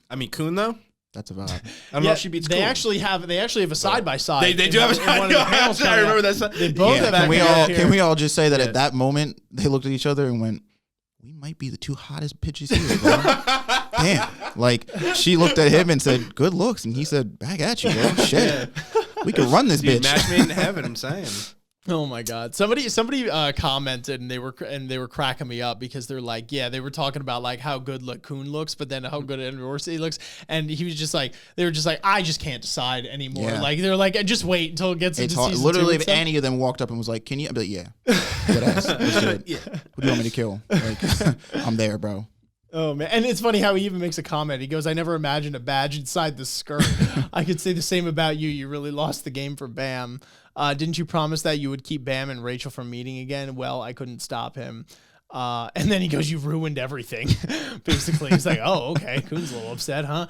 I mean, Kuhn though. That's a vibe. I don't know if she beats They Kuhn. actually have a side by side. They do have a side. I remember that. They both have Can we all just say that at that moment they looked at each other and went, "We might be the two hottest bitches here, bro." Damn. Like she looked at him and said, "Good looks," and he said, "Back at you, bro. Shit, we could run this Dude, bitch." match made in heaven. I'm saying. Oh my god! Somebody commented and they were cracking me up because they're like, yeah, they were talking about like how good Kuhn looks, but then how good Endorsi looks, and he was just like, they were just like, I just can't decide anymore. Yeah. Like they're like, just wait until it gets into season literally, 2 if and stuff. any of them walked up and was like, "Can you?" I'd be like, "Yeah, good ass. Let's do it. Yeah. What do you want me to kill? Like, I'm there, bro." Oh man, and it's funny how he even makes a comment. He goes, "I never imagined a badge inside the skirt." I could say the same about you. You really lost the game for Bam. Didn't you promise that you would keep Bam and Rachel from meeting again? Well, I couldn't stop him. And then he goes, "You've ruined everything." Basically, he's like, "Oh, okay." Kuhn's a little upset, huh?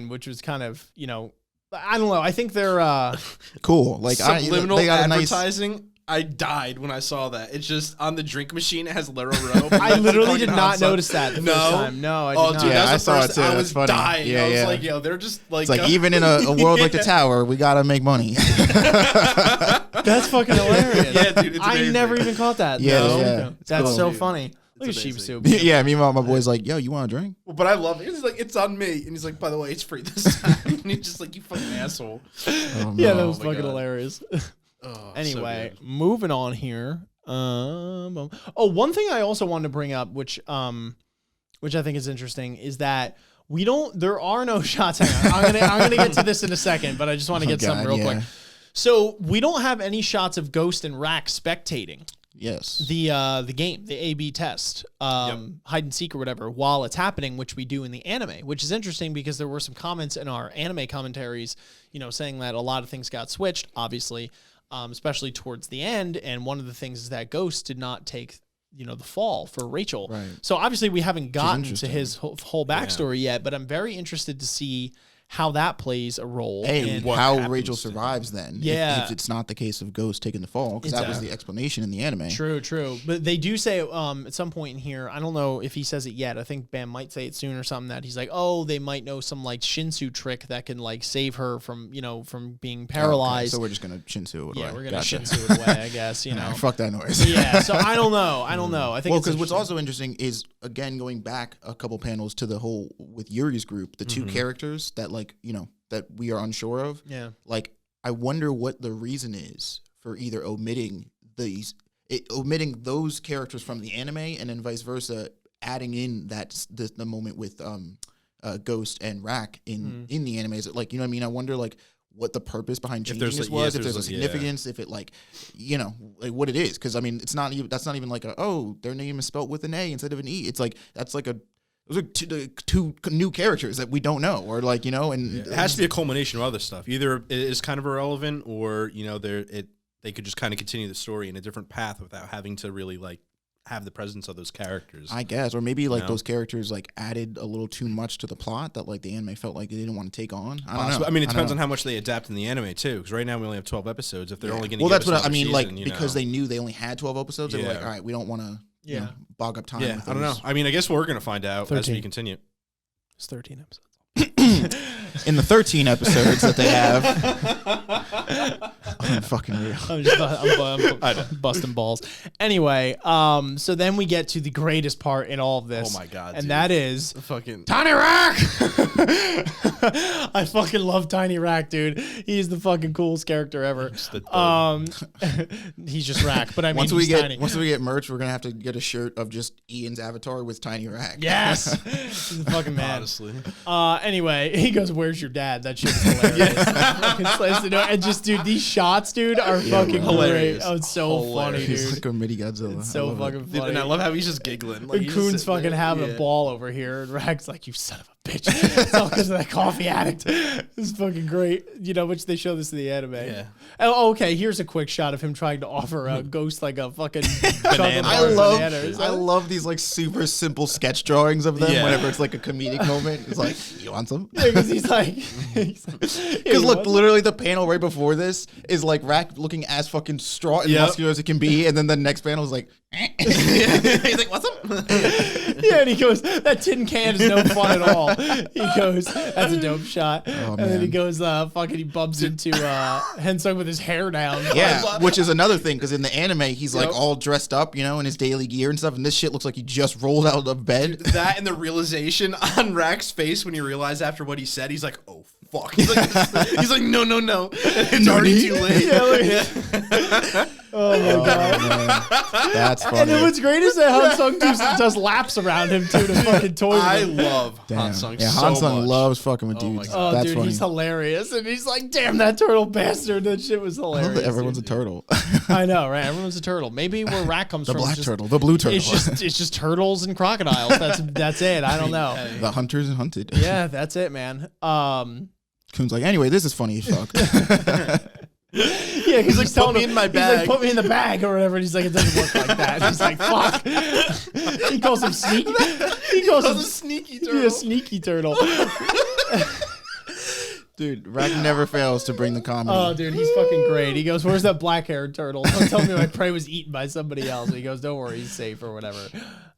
Which was kind of, I don't know. I think they're Cool. Like, Subliminal they got a nice. advertising. I died when I saw that. It's just on the drink machine. It has Lara Rowe. I literally did Fucking not awesome. notice that the No? first time. No, I did Oh, not. dude, Yeah, that's the I saw first it too. I That's was funny. dying. Yeah, I was yeah. like, yo, they're just like. It's like even in a world like the Tower, we gotta make money. That's fucking hilarious. Yeah, dude, it's I amazing. never even caught that. Yeah, No. yeah. That's cool. so Dude, funny. Look at it's Sheep amazing. Soup. Yeah, meanwhile, my boy's like, "Yo, you want a drink?" But I love it. He's like, it's on me, and he's like, by the way, it's free this time. And he's just like, you fucking asshole. Oh, Yeah, no. that was my fucking God. hilarious. Oh, Anyway, so good. moving on here. One thing I also wanted to bring up, which I think is interesting, is that there are no shots. Hang on, I'm gonna get to this in a second, but I just want to get something real quick. So we don't have any shots of Ghost and Rack spectating Yes. the game, the A/B test, hide and seek or whatever, while it's happening, which we do in the anime, which is interesting because there were some comments in our anime commentaries, saying that a lot of things got switched, obviously, especially towards the end. And one of the things is that Ghost did not take, the fall for Rachel. Right. So obviously we haven't gotten to interesting. his whole backstory yet, but I'm very interested to see how that plays a role. And what how happens Rachel to survives then. Yeah. If it's not the case of Ghost taking the fall, because that was the explanation in the anime. True. But they do say at some point in here, I don't know if he says it yet. I think Bam might say it soon or something, that he's like, oh, they might know some like Shinsu trick that can like save her from, from being paralyzed. Okay, so we're just going to Shinsu it away. Yeah, we're going to Gotcha. Shinsu it away, I guess, Fuck that noise. Yeah, so I don't know. I think because what's also interesting is, again, going back a couple panels to the whole with Yuri's group, the two characters that that we are unsure of. Yeah. Like, I wonder what the reason is for either omitting those characters from the anime and then vice versa, adding in the moment with Ghost and Rack in the anime. Is it like, I wonder like what the purpose behind changing this was, if there's a significance, if it like, like what it is. Because that's not even like their name is spelled with an A instead of an E. It's like those are two new characters that we don't know, or like and it has to be a culmination of other stuff. Either it is kind of irrelevant, or they could just kind of continue the story in a different path without having to really like have the presence of those characters, I guess. Or maybe like those characters like added a little too much to the plot that like the anime felt like they didn't want to take on. I don't know. I mean, it depends on how much they adapt in the anime too, because right now we only have 12 episodes. If they're only going to that's what I mean, like because they knew they only had 12 episodes, they were like, all right, we don't want to bog up time. Yeah, I don't know. I mean, I guess we're going to find out 13. as we continue. It's 13 episodes. In the 13 episodes that they have, I'm fucking real. I'm busting balls. Anyway, so then we get to the greatest part in all of this. Oh my god! And that is fucking Tiny Rack. I fucking love Tiny Rack, dude. He's the fucking coolest character ever. He's just Rack, but I mean, tiny. Once we get merch, we're gonna have to get a shirt of just Ian's avatar with Tiny Rack. Yes, he's the fucking man. Honestly. Anyway, he goes, "Where's your dad?" That shit's hilarious. And just, dude, these shots, dude, are fucking hilarious. Oh, it's so funny, dude. He's like a mini Godzilla. It's so fucking funny. Dude, and I love how he's just giggling. Like, and Coon's fucking having a ball over here, and Rack's like, "You son of a bitch!" It's all because of that coffee addict. It's fucking great. Which they show this in the anime. Yeah. Oh, okay. Here's a quick shot of him trying to offer a Ghost like a fucking banana. I love these like super simple sketch drawings of them whenever it's like a comedic moment. It's like, you want some? Yeah, because he's like, because look, literally the panel right before this is like Rack looking as fucking strong and muscular as it can be, and then the next panel is like, he's like, what's up? Yeah, and he goes, that tin can is no fun at all. He goes, that's a dope shot. And then he goes, he bumps into Hensung with his hair down. Yeah, which is another thing, because in the anime, he's like all dressed up, in his daily gear and stuff, and this shit looks like he just rolled out of bed. Dude, that and the realization on Rack's face when he realized after what he said, he's like, oh, fuck. He's like, no. It's already too late. Oh my god, that's funny. And then what's great is that Hansung does laps around him too to fucking toy I him. love Hansung so Hansung much. loves fucking with dudes. Oh, that's dude, funny. he's hilarious, and he's like, "Damn that turtle bastard!" That shit was hilarious. Everyone's a turtle. I know, right? Everyone's a turtle. Maybe where Rack comes the from, black turtle, the blue turtle. It's just turtles and crocodiles. That's it. I don't know. The hunters and hunted. Yeah, that's it, man. Coon's like, anyway, this is funny as fuck. Yeah, he's like, put me in my bag. He's like, put me in the bag or whatever. And he's like, it doesn't work like that. And he's like, fuck. He calls him sneaky. He calls him sneaky turtle. Yeah, sneaky turtle. Dude, Rack never fails to bring the comedy. Oh, dude, he's fucking great. He goes, "Where's that black-haired turtle? Don't tell me my prey was eaten by somebody else." And he goes, "Don't worry, he's safe or whatever."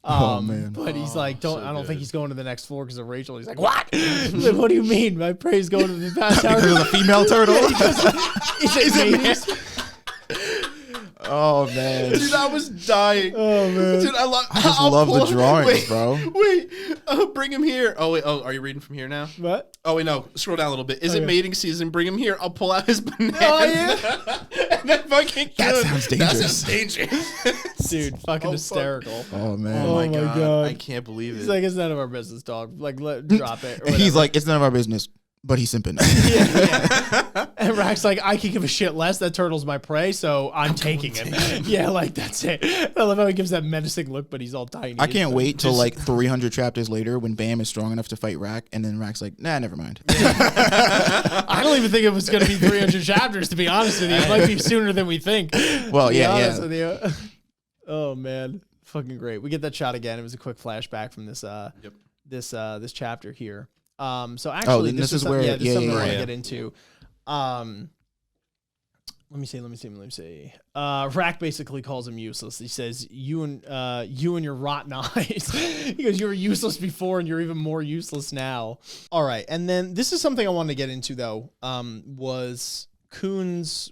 Oh man! But he's like, I don't think he's going to the next floor because of Rachel. He's like, "What?" He's like, "What do you mean? My prey's going to the past tower?" Because of the female turtle. Is it Oh man! Dude, I was dying. Oh man! Dude, I just love the drawings, bro. Wait, bring him here. Oh wait, are you reading from here now? What? Oh wait, no. Scroll down a little bit. Is it mating season? Bring him here. I'll pull out his banana. Oh yeah. And then fucking That sounds dangerous. Dude, fucking hysterical. Oh man! Oh my god! I can't believe it. He's like, it's none of our business, dog. Like, drop it. Or He's like, it's none of our business. But he's simping. Yeah. And Rack's like, I can give a shit less. That turtle's my prey, so I'm taking him. Yeah, like, that's it. I love how he gives that menacing look, but he's all tiny. I can't wait till like 300 chapters later when Bam is strong enough to fight Rack, and then Rack's like, nah, never mind. I don't even think it was going to be 300 chapters, to be honest with you. It might be sooner than we think. Well, yeah. With you. Oh, man. Fucking great. We get that shot again. It was a quick flashback from this this chapter here. So actually, this is where this is something I want to yeah. get into. Let me see. Rack basically calls him useless. He says, you and your rotten eyes. He goes, you were useless before and you're even more useless now. All right. And then this is something I wanted to get into, though, was Kuhn's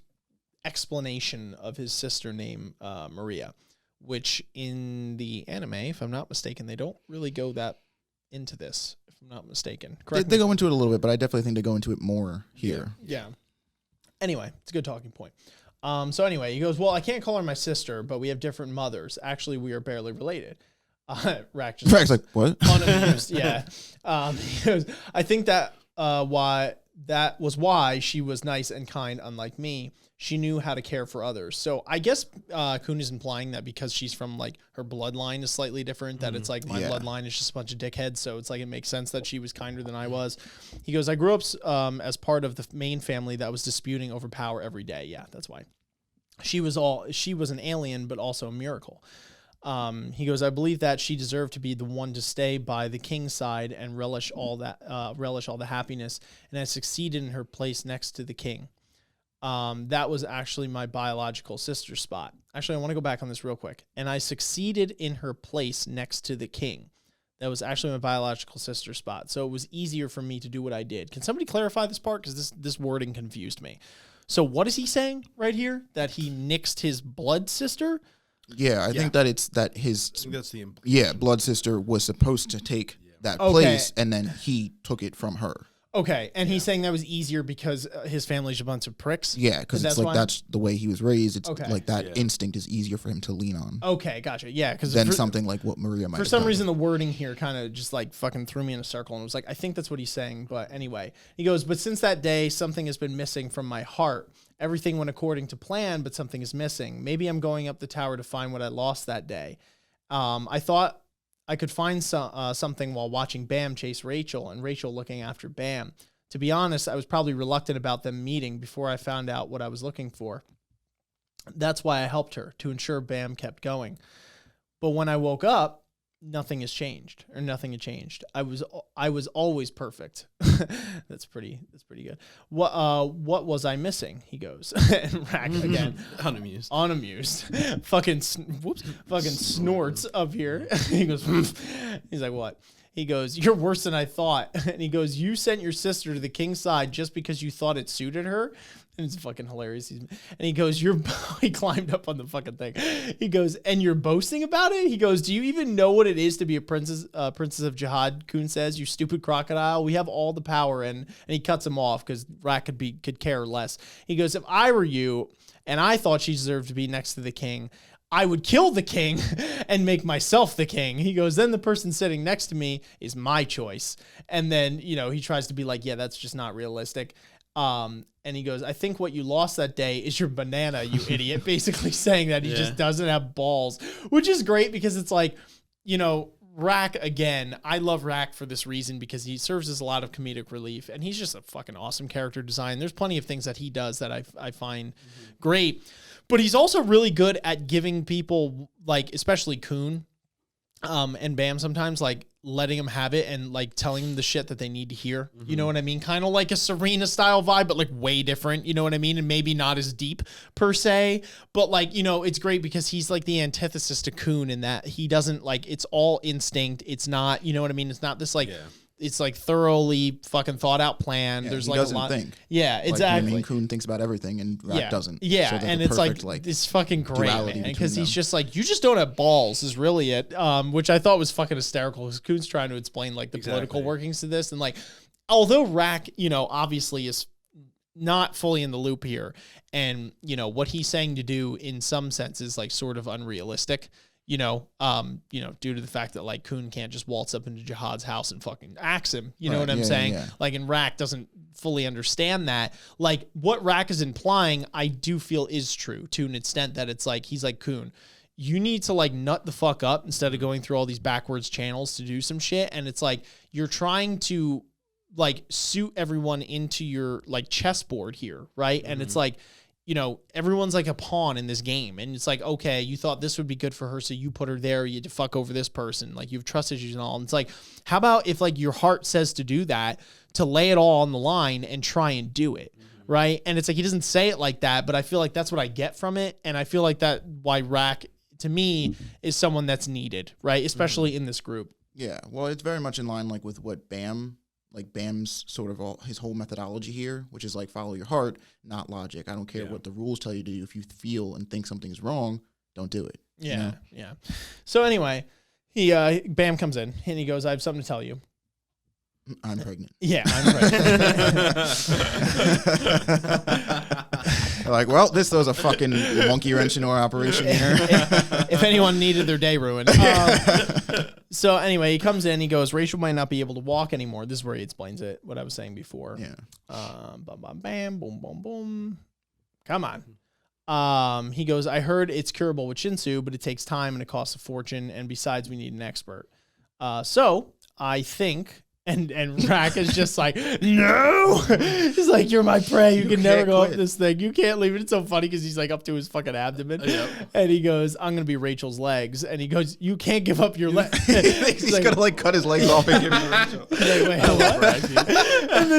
explanation of his sister named Maria, which in the anime, if I'm not mistaken, they don't really go that into this, if I'm not mistaken. Correct. They go into it a little bit, but I definitely think they go into it more here. Yeah. Anyway, it's a good talking point. So anyway, he goes, well, I can't call her my sister, but we have different mothers. Actually, we are barely related. Rack's like, what? Unamused, yeah. He goes, I think that was why she was nice and kind, unlike me. She knew how to care for others. So I guess Kuhn is implying that because she's from, like, her bloodline is slightly different, that it's like my bloodline is just a bunch of dickheads. So it's like it makes sense that she was kinder than I was. He goes, I grew up as part of the main family that was disputing over power every day. Yeah, that's why. She was an alien, but also a miracle. He goes, I believe that she deserved to be the one to stay by the king's side and relish all the happiness, and I succeeded in her place next to the king. That was actually my biological sister's spot. Actually, I want to go back on this real quick. And I succeeded in her place next to the king. That was actually my biological sister's spot. So it was easier for me to do what I did. Can somebody clarify this part? Because this wording confused me. So what is he saying right here? That he nixed his blood sister? Yeah, I think that it's that his I think that's the implication. blood sister was supposed to take that place, and then he took it from her. Okay, and he's saying that was easier because his family's a bunch of pricks? Yeah, because it's like that's the way he was raised. It's like that Yeah. instinct is easier for him to lean on. Okay, gotcha. Yeah, because than something like what Maria might for have some done. reason, the wording here kind of just like fucking threw me in a circle and was like, I think that's what he's saying. But anyway, he goes, but since that day, something has been missing from my heart. Everything went according to plan, but something is missing. Maybe I'm going up the tower to find what I lost that day. I thought I could find something while watching Bam chase Rachel and Rachel looking after Bam. To be honest, I was probably reluctant about them meeting before I found out what I was looking for. That's why I helped her, to ensure Bam kept going. But when I woke up, nothing had changed. I was always perfect. That's pretty good. What was I missing? He goes. And Rack again. Unamused. fucking snorts up here. He goes, he's like, what? He goes, you're worse than I thought. And he goes, you sent your sister to the king's side just because you thought it suited her? And it's fucking hilarious. And he goes, he climbed up on the fucking thing. He goes, and you're boasting about it? He goes, do you even know what it is to be a princess of Jahad? Kuhn says, you stupid crocodile. We have all the power. And he cuts him off because Rack could care less. He goes, if I were you and I thought she deserved to be next to the king, I would kill the king and make myself the king. He goes, then the person sitting next to me is my choice. And then, he tries to be like, yeah, that's just not realistic. And he goes, I think what you lost that day is your banana, you idiot. Basically saying that he just doesn't have balls, which is great because it's like, Rack, again, I love Rack for this reason because he serves as a lot of comedic relief and he's just a fucking awesome character design. There's plenty of things that he does that I find great. But he's also really good at giving people, like, especially Kuhn and Bam sometimes, like, letting them have it and, like, telling them the shit that they need to hear. You know what I mean? Kind of like a Serena style vibe, but, like, way different. You know what I mean? And maybe not as deep, per se. But, like, it's great because he's, like, the antithesis to Kuhn in that he doesn't, like, it's all instinct. It's not, you know what I mean? It's not this, like... Yeah. It's like thoroughly fucking thought out plan. Yeah, there's like a lot. Think. Yeah, exactly. Like, Kuhn thinks about everything and Rack doesn't. Yeah, so and it's perfect, like it's fucking great, man. Because he's just like, you just don't have balls, is really it. Which I thought was fucking hysterical because Kuhn's trying to explain like the political workings to this, and like, although Rack, obviously is not fully in the loop here, and what he's saying to do in some sense is like sort of unrealistic. Due to the fact that like Kuhn can't just waltz up into Jahad's house and fucking axe him. You know what I'm saying? Yeah. Like, and Rack doesn't fully understand that. Like, what Rack is implying, I do feel is true to an extent that it's like, he's like, Kuhn, you need to like nut the fuck up instead of going through all these backwards channels to do some shit. And it's like, you're trying to like suit everyone into your like chessboard here. Right. And it's like, you know, everyone's like a pawn in this game. And it's like, okay, you thought this would be good for her, so you put her there, you had to fuck over this person. Like, you have trust issues and all. And it's like, how about if like your heart says to do that, to lay it all on the line and try and do it, right? And it's like, he doesn't say it like that, but I feel like that's what I get from it. And I feel like that why Rack, to me, is someone that's needed, right? Especially in this group. Yeah, well, it's very much in line like with what Bam's sort of his whole methodology here, which is like follow your heart, not logic. I don't care what the rules tell you to do. If you feel and think something's wrong, don't do it. Yeah, you know? yeah. So anyway, he Bam comes in and he goes, "I have something to tell you." I'm pregnant. Yeah, I'm pregnant. Like, well, this was a fucking monkey wrench into our operation here. If anyone needed their day ruined. So anyway, he comes in, he goes, Rachel might not be able to walk anymore. This is where he explains it, what I was saying before. Yeah. Bam, bam, bam, boom, boom, boom. Come on. He goes, I heard it's curable with Shinsu, but it takes time and it costs a fortune. And besides, we need an expert. So I think... And Rack is just like, no. He's like, you're my prey. You can never go up this thing. You can't leave it. It's so funny because he's like up to his fucking abdomen. Yep. And he goes, I'm going to be Rachel's legs. And he goes, you can't give up your legs. He's like, going to like cut his legs off and give it to Rachel. Like, wait, what? And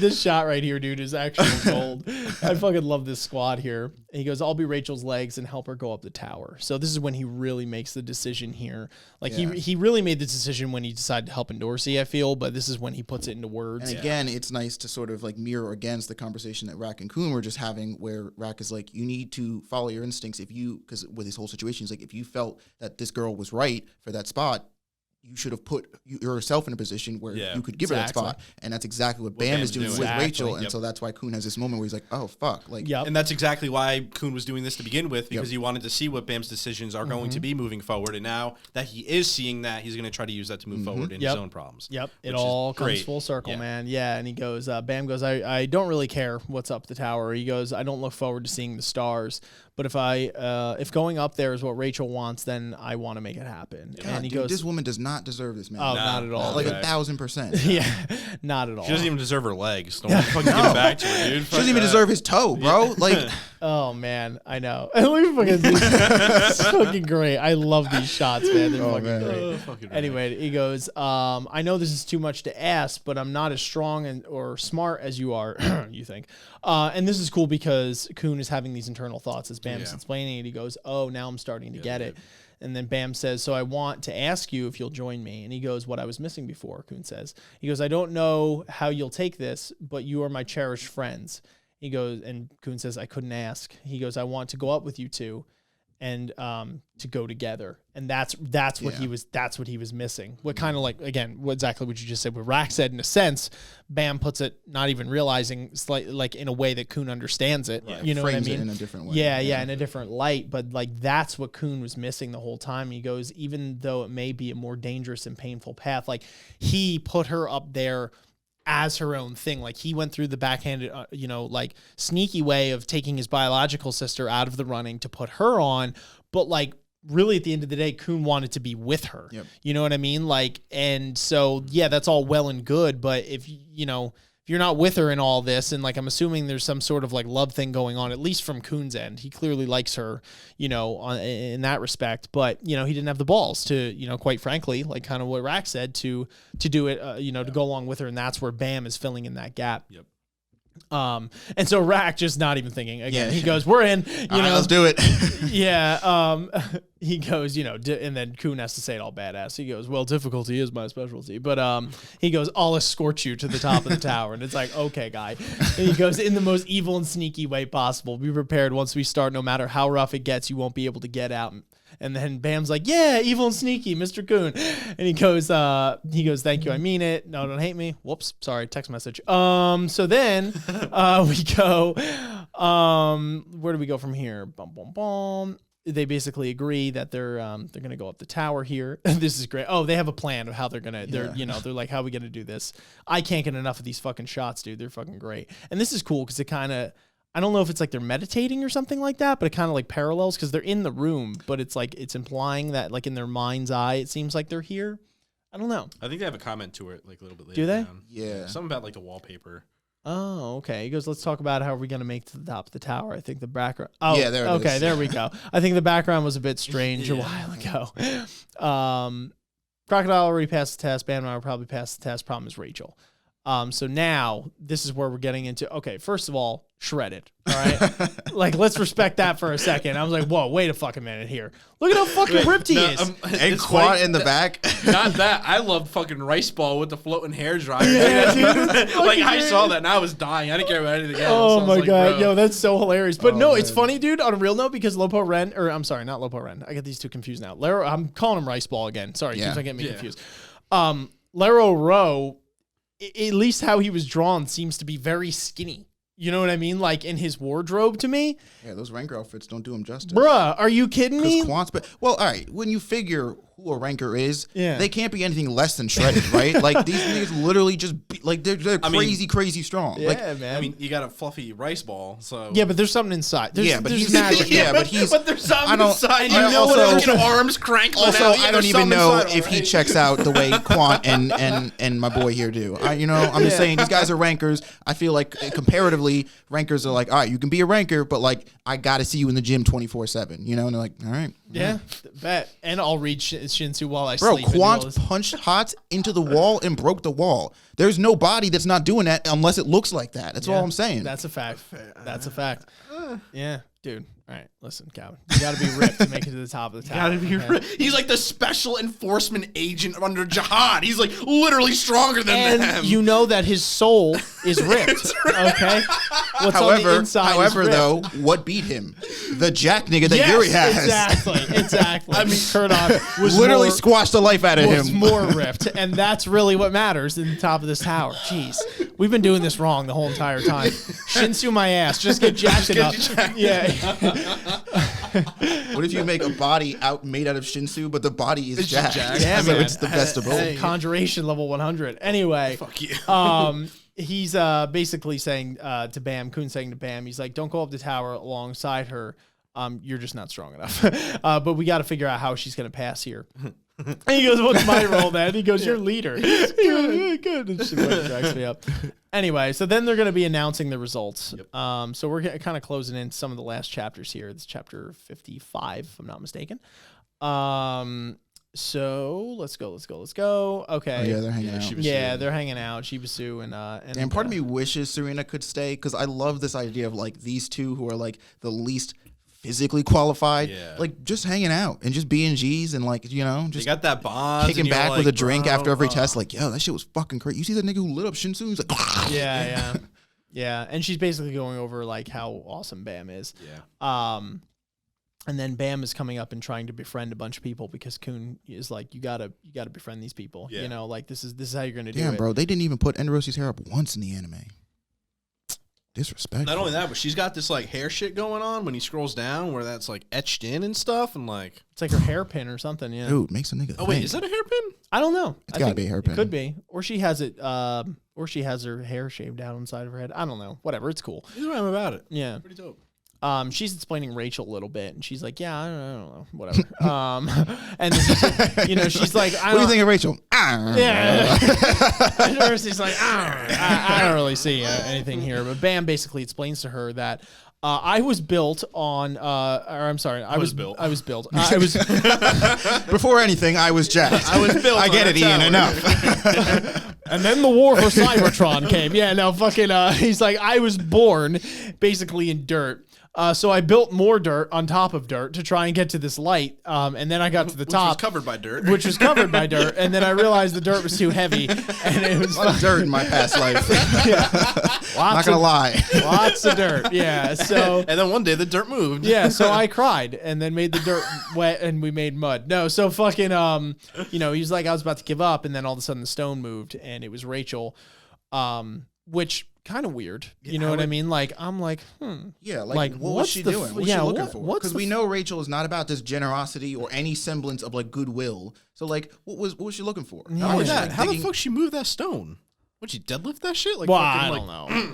this shot right here, dude, is actually gold. I fucking love this squad here. And he goes, I'll be Rachel's legs and help her go up the tower. So this is when he really makes the decision here. Like he really made the decision when he decided to help Endorsi, I feel, but this is when he puts it into words. And again, it's nice to sort of like mirror against the conversation that Rack and Kun were just having, where Rack is like, you need to follow your instincts. Because with his whole situation, he's like, if you felt that this girl was right for that spot, you should have put yourself in a position where you could give her that spot. And that's exactly what Bam is doing with Rachel. And so that's why Kun has this moment where he's like, oh, fuck. Like, And that's exactly why Kun was doing this to begin with, because he wanted to see what Bam's decisions are going to be moving forward. And now that he is seeing that, he's going to try to use that to move forward in his own problems. It all comes full circle, man. Yeah. And he goes, Bam goes, I don't really care what's up the tower. He goes, I don't look forward to seeing the stars. But if going up there is what Rachel wants, then I want to make it happen. God, and he dude, goes, this woman does not deserve this, man. Oh, not at all. Like 1,000%. Yeah, not at all. She doesn't even deserve her legs. Don't fucking give it back to her, dude. She doesn't even deserve his toe, bro. Like, oh man, I know. It's fucking great. I love these shots, man. They're fucking great. Anyway, he goes, I know this is too much to ask, but I'm not as strong or smart as you are, you think. And this is cool because Kun is having these internal thoughts as Bam's explaining it. He goes, oh, now I'm starting to get it. And then Bam says, so I want to ask you if you'll join me. And he goes, what I was missing before, Kun says. He goes, I don't know how you'll take this, but you are my cherished friends. He goes, and Kun says, I couldn't ask. He goes, I want to go up with you two and to go together. And that's what he was missing. What kind of like, again, exactly what you just said, what Rack said in a sense, Bam puts it, not even realizing, slightly like in a way that Kun understands it. Right. You know what I mean? It in a different way. Yeah, in a different light. But like that's what Kun was missing the whole time. He goes, even though it may be a more dangerous and painful path, like he put her up there as her own thing. Like he went through the backhanded, like sneaky way of taking his biological sister out of the running to put her on. But like really at the end of the day, Kun wanted to be with her. Yep. You know what I mean? Like, and so, yeah, that's all well and good. But if you're not with her in all this, and like I'm assuming there's some sort of like love thing going on, at least from Kun's end. He clearly likes her, in that respect. But he didn't have the balls to, quite frankly, like kind of what Rack said, to do it, to go along with her, and that's where Bam is filling in that gap. Yep. And so Rack just not even thinking again. He goes, "We're in." Let's do it. Yeah. He goes, and then Kun has to say it all badass. He goes, "Well, difficulty is my specialty," but he goes, "I'll escort you to the top of the tower," and it's like, "Okay, guy." And he goes, "In the most evil and sneaky way possible. Be prepared. Once we start, no matter how rough it gets, you won't be able to get out." And then Bam's like, "Yeah, evil and sneaky, Mr. Kun." And he goes, "Thank you, I mean it. No, don't hate me." Whoops, sorry, text message. So then we go, where do we go from here? Bum, bum, bum. They basically agree that they're gonna go up the tower here. This is great. Oh, they have a plan of how they're gonna. They're like, how are we gonna do this? I can't get enough of these fucking shots, dude. They're fucking great. And this is cool because it kind of. I don't know if it's like they're meditating or something like that, but it kind of like parallels because they're in the room, but it's like it's implying that like in their mind's eye, it seems like they're here. I don't know. I think they have a comment to it like a little bit later. Do they? Down. Yeah. Something about like the wallpaper. Oh, okay. He goes, let's talk about how we're going to make to the top of the tower. I think the background. Oh, Yeah, there it okay, is. there we go. I think the background was a bit strange a while ago. Crocodile already passed the test. Bam will probably pass the test. Problem is Rachel. So now this is where we're getting into, okay, first of all, shredded. All right. Like, let's respect that for a second. I was like, whoa, wait a fucking minute here. Look at how fucking ripped he is. And Quant in the back. Not that. I love fucking rice ball with the floating hair dryer. Yeah, dude. Like, I saw that and I was dying. I didn't care about anything else. Oh I was my like, god, bro. yo, that's so hilarious. But Oh, no, it's man. funny, dude. On a real note, because Lopo Ren, or I'm sorry, not Lopo Ren. I get these two confused now. I'm calling him Rice Ball again. Sorry, Yeah. keeps on getting me Yeah. confused. Laro Rowe, at least how he was drawn, seems to be very skinny. You know what I mean? Like in his wardrobe to me. Yeah, those ranker outfits don't do him justice. Bruh, are you kidding me? Because Quant's, but well, all right. When you figure who a ranker is, Yeah. they can't be anything less than shredded, right? Like these niggas literally just like they're crazy strong. Yeah, Like man. I mean, you got a fluffy rice ball, so. yeah, but there's something inside. There's, Yeah, but there's he's- magic. yeah, but he's. But there's something I don't- inside. I You know also- what? Fucking arms crankling Also, out. Yeah, I don't there's even something know inside, if he alright? checks out the way Quant and my boy here do. I'm just saying these guys are rankers. I feel like comparatively, rankers are like, all right, you can be a ranker, but like I got to see you in the gym 24/7. You know, and they're like, all right, Yeah, bet. And I'll read Shinsu while I bro. sleep. and do all Quant this. punched Hot into the wall and broke the wall. There's no body that's not doing that unless it looks like that. That's all Yeah, I'm saying. That's a fact. That's a fact. Yeah, dude. All right, listen, Calvin. You got to be ripped to make it to the top of the tower. okay? He's like the special enforcement agent under Jahad. He's like literally stronger than And them. you know that his soul is ripped. Okay. What's on the inside is ripped. though, what beat him? The Jack nigga that Yes, Yuri has. exactly. I mean, Kurdok was Literally more, squashed the life out of was him. more ripped, and that's really what matters in the top of this tower. Jeez, we've been doing this wrong the whole entire time. Shinsu my ass, just get jacked enough. Yeah. What if you make a body made out of Shinsu, but the body is Jack? Yeah, so man. it's the best of both. Hey, conjuration level 100. Anyway, Fuck you. he's basically saying to Bam, Kun saying to Bam, he's like, don't go up the tower alongside her. You're just not strong enough. But we got to figure out how she's going to pass here. And he goes, what's my role then? He goes, you're leader. Good. And she like, cracks me up. Anyway, so then they're going to be announcing the results. Yep. So we're kind of closing in some of the last chapters here. This is chapter 55, if I'm not mistaken. So let's go. Okay. Oh, yeah, they're hanging out. Yeah, they're hanging out. Shibasu And part of me wishes Serena could stay because I love this idea of like these two who are like the least physically qualified, Yeah. like just hanging out and just being G's and like, you know, You just got that bond. kicking back with a drink after every test. Like, yo, that shit was fucking crazy. You see that nigga who lit up Shinsu? He's like, Yeah. And she's basically going over like how awesome Bam is. Yeah. And then Bam is coming up and trying to befriend a bunch of people because Kun is like, you gotta befriend these people. Yeah. You know, like this is how you're gonna do damn, it. bro, they didn't even put Endorsi's hair up once in the anime. Disrespect. Not only that, but she's got this like hair shit going on when he scrolls down where that's like etched in and stuff and like. It's like her hairpin or something. Yeah. Dude, makes a nigga. Oh wait, think. is that a hairpin? I don't know. It's gotta be a hairpin. It could be, or she has it, or she has her hair shaved down on the side of her head. I don't know. Whatever. It's cool. Here's what I'm about it. Yeah. Pretty dope. She's explaining Rachel a little bit, and she's like, "Yeah, I don't know, whatever." And you know, she's like, What do you think of Rachel? Yeah. She's like, I don't really see anything here. But Bam basically explains to her that I was built on, or I'm sorry, I was built. I was built. I was Before anything, I was jacked. I was built. I get on it, a Ian. tower. Enough. And then the war for Cybertron came. Yeah, no, fucking, he's like, I was born basically in dirt. So I built more dirt on top of dirt to try and get to this light. And then I got to the top. Which was covered by dirt. Which was covered by dirt. And then I realized the dirt was too heavy. And it was A lot of dirt in my past life. lots Not gonna of, lie. lots of dirt. Yeah. So And then one day the dirt moved. yeah, so I cried and then made the dirt wet and we made mud. No, so fucking you know, he was like, I was about to give up, and then all of a sudden the stone moved and it was Rachel. Which kind of weird. You know what I mean? Like I'm like, Yeah, Like, what was what's she the doing? f- What's yeah, she looking what- for? what's Because the we f- know Rachel is not about this generosity or any semblance of like goodwill. So like, what was she looking for? Yeah. Not only She, that, like, how the thinking- fuck she moved that stone? Would you deadlift that shit? Like, Well, fucking, I like, don't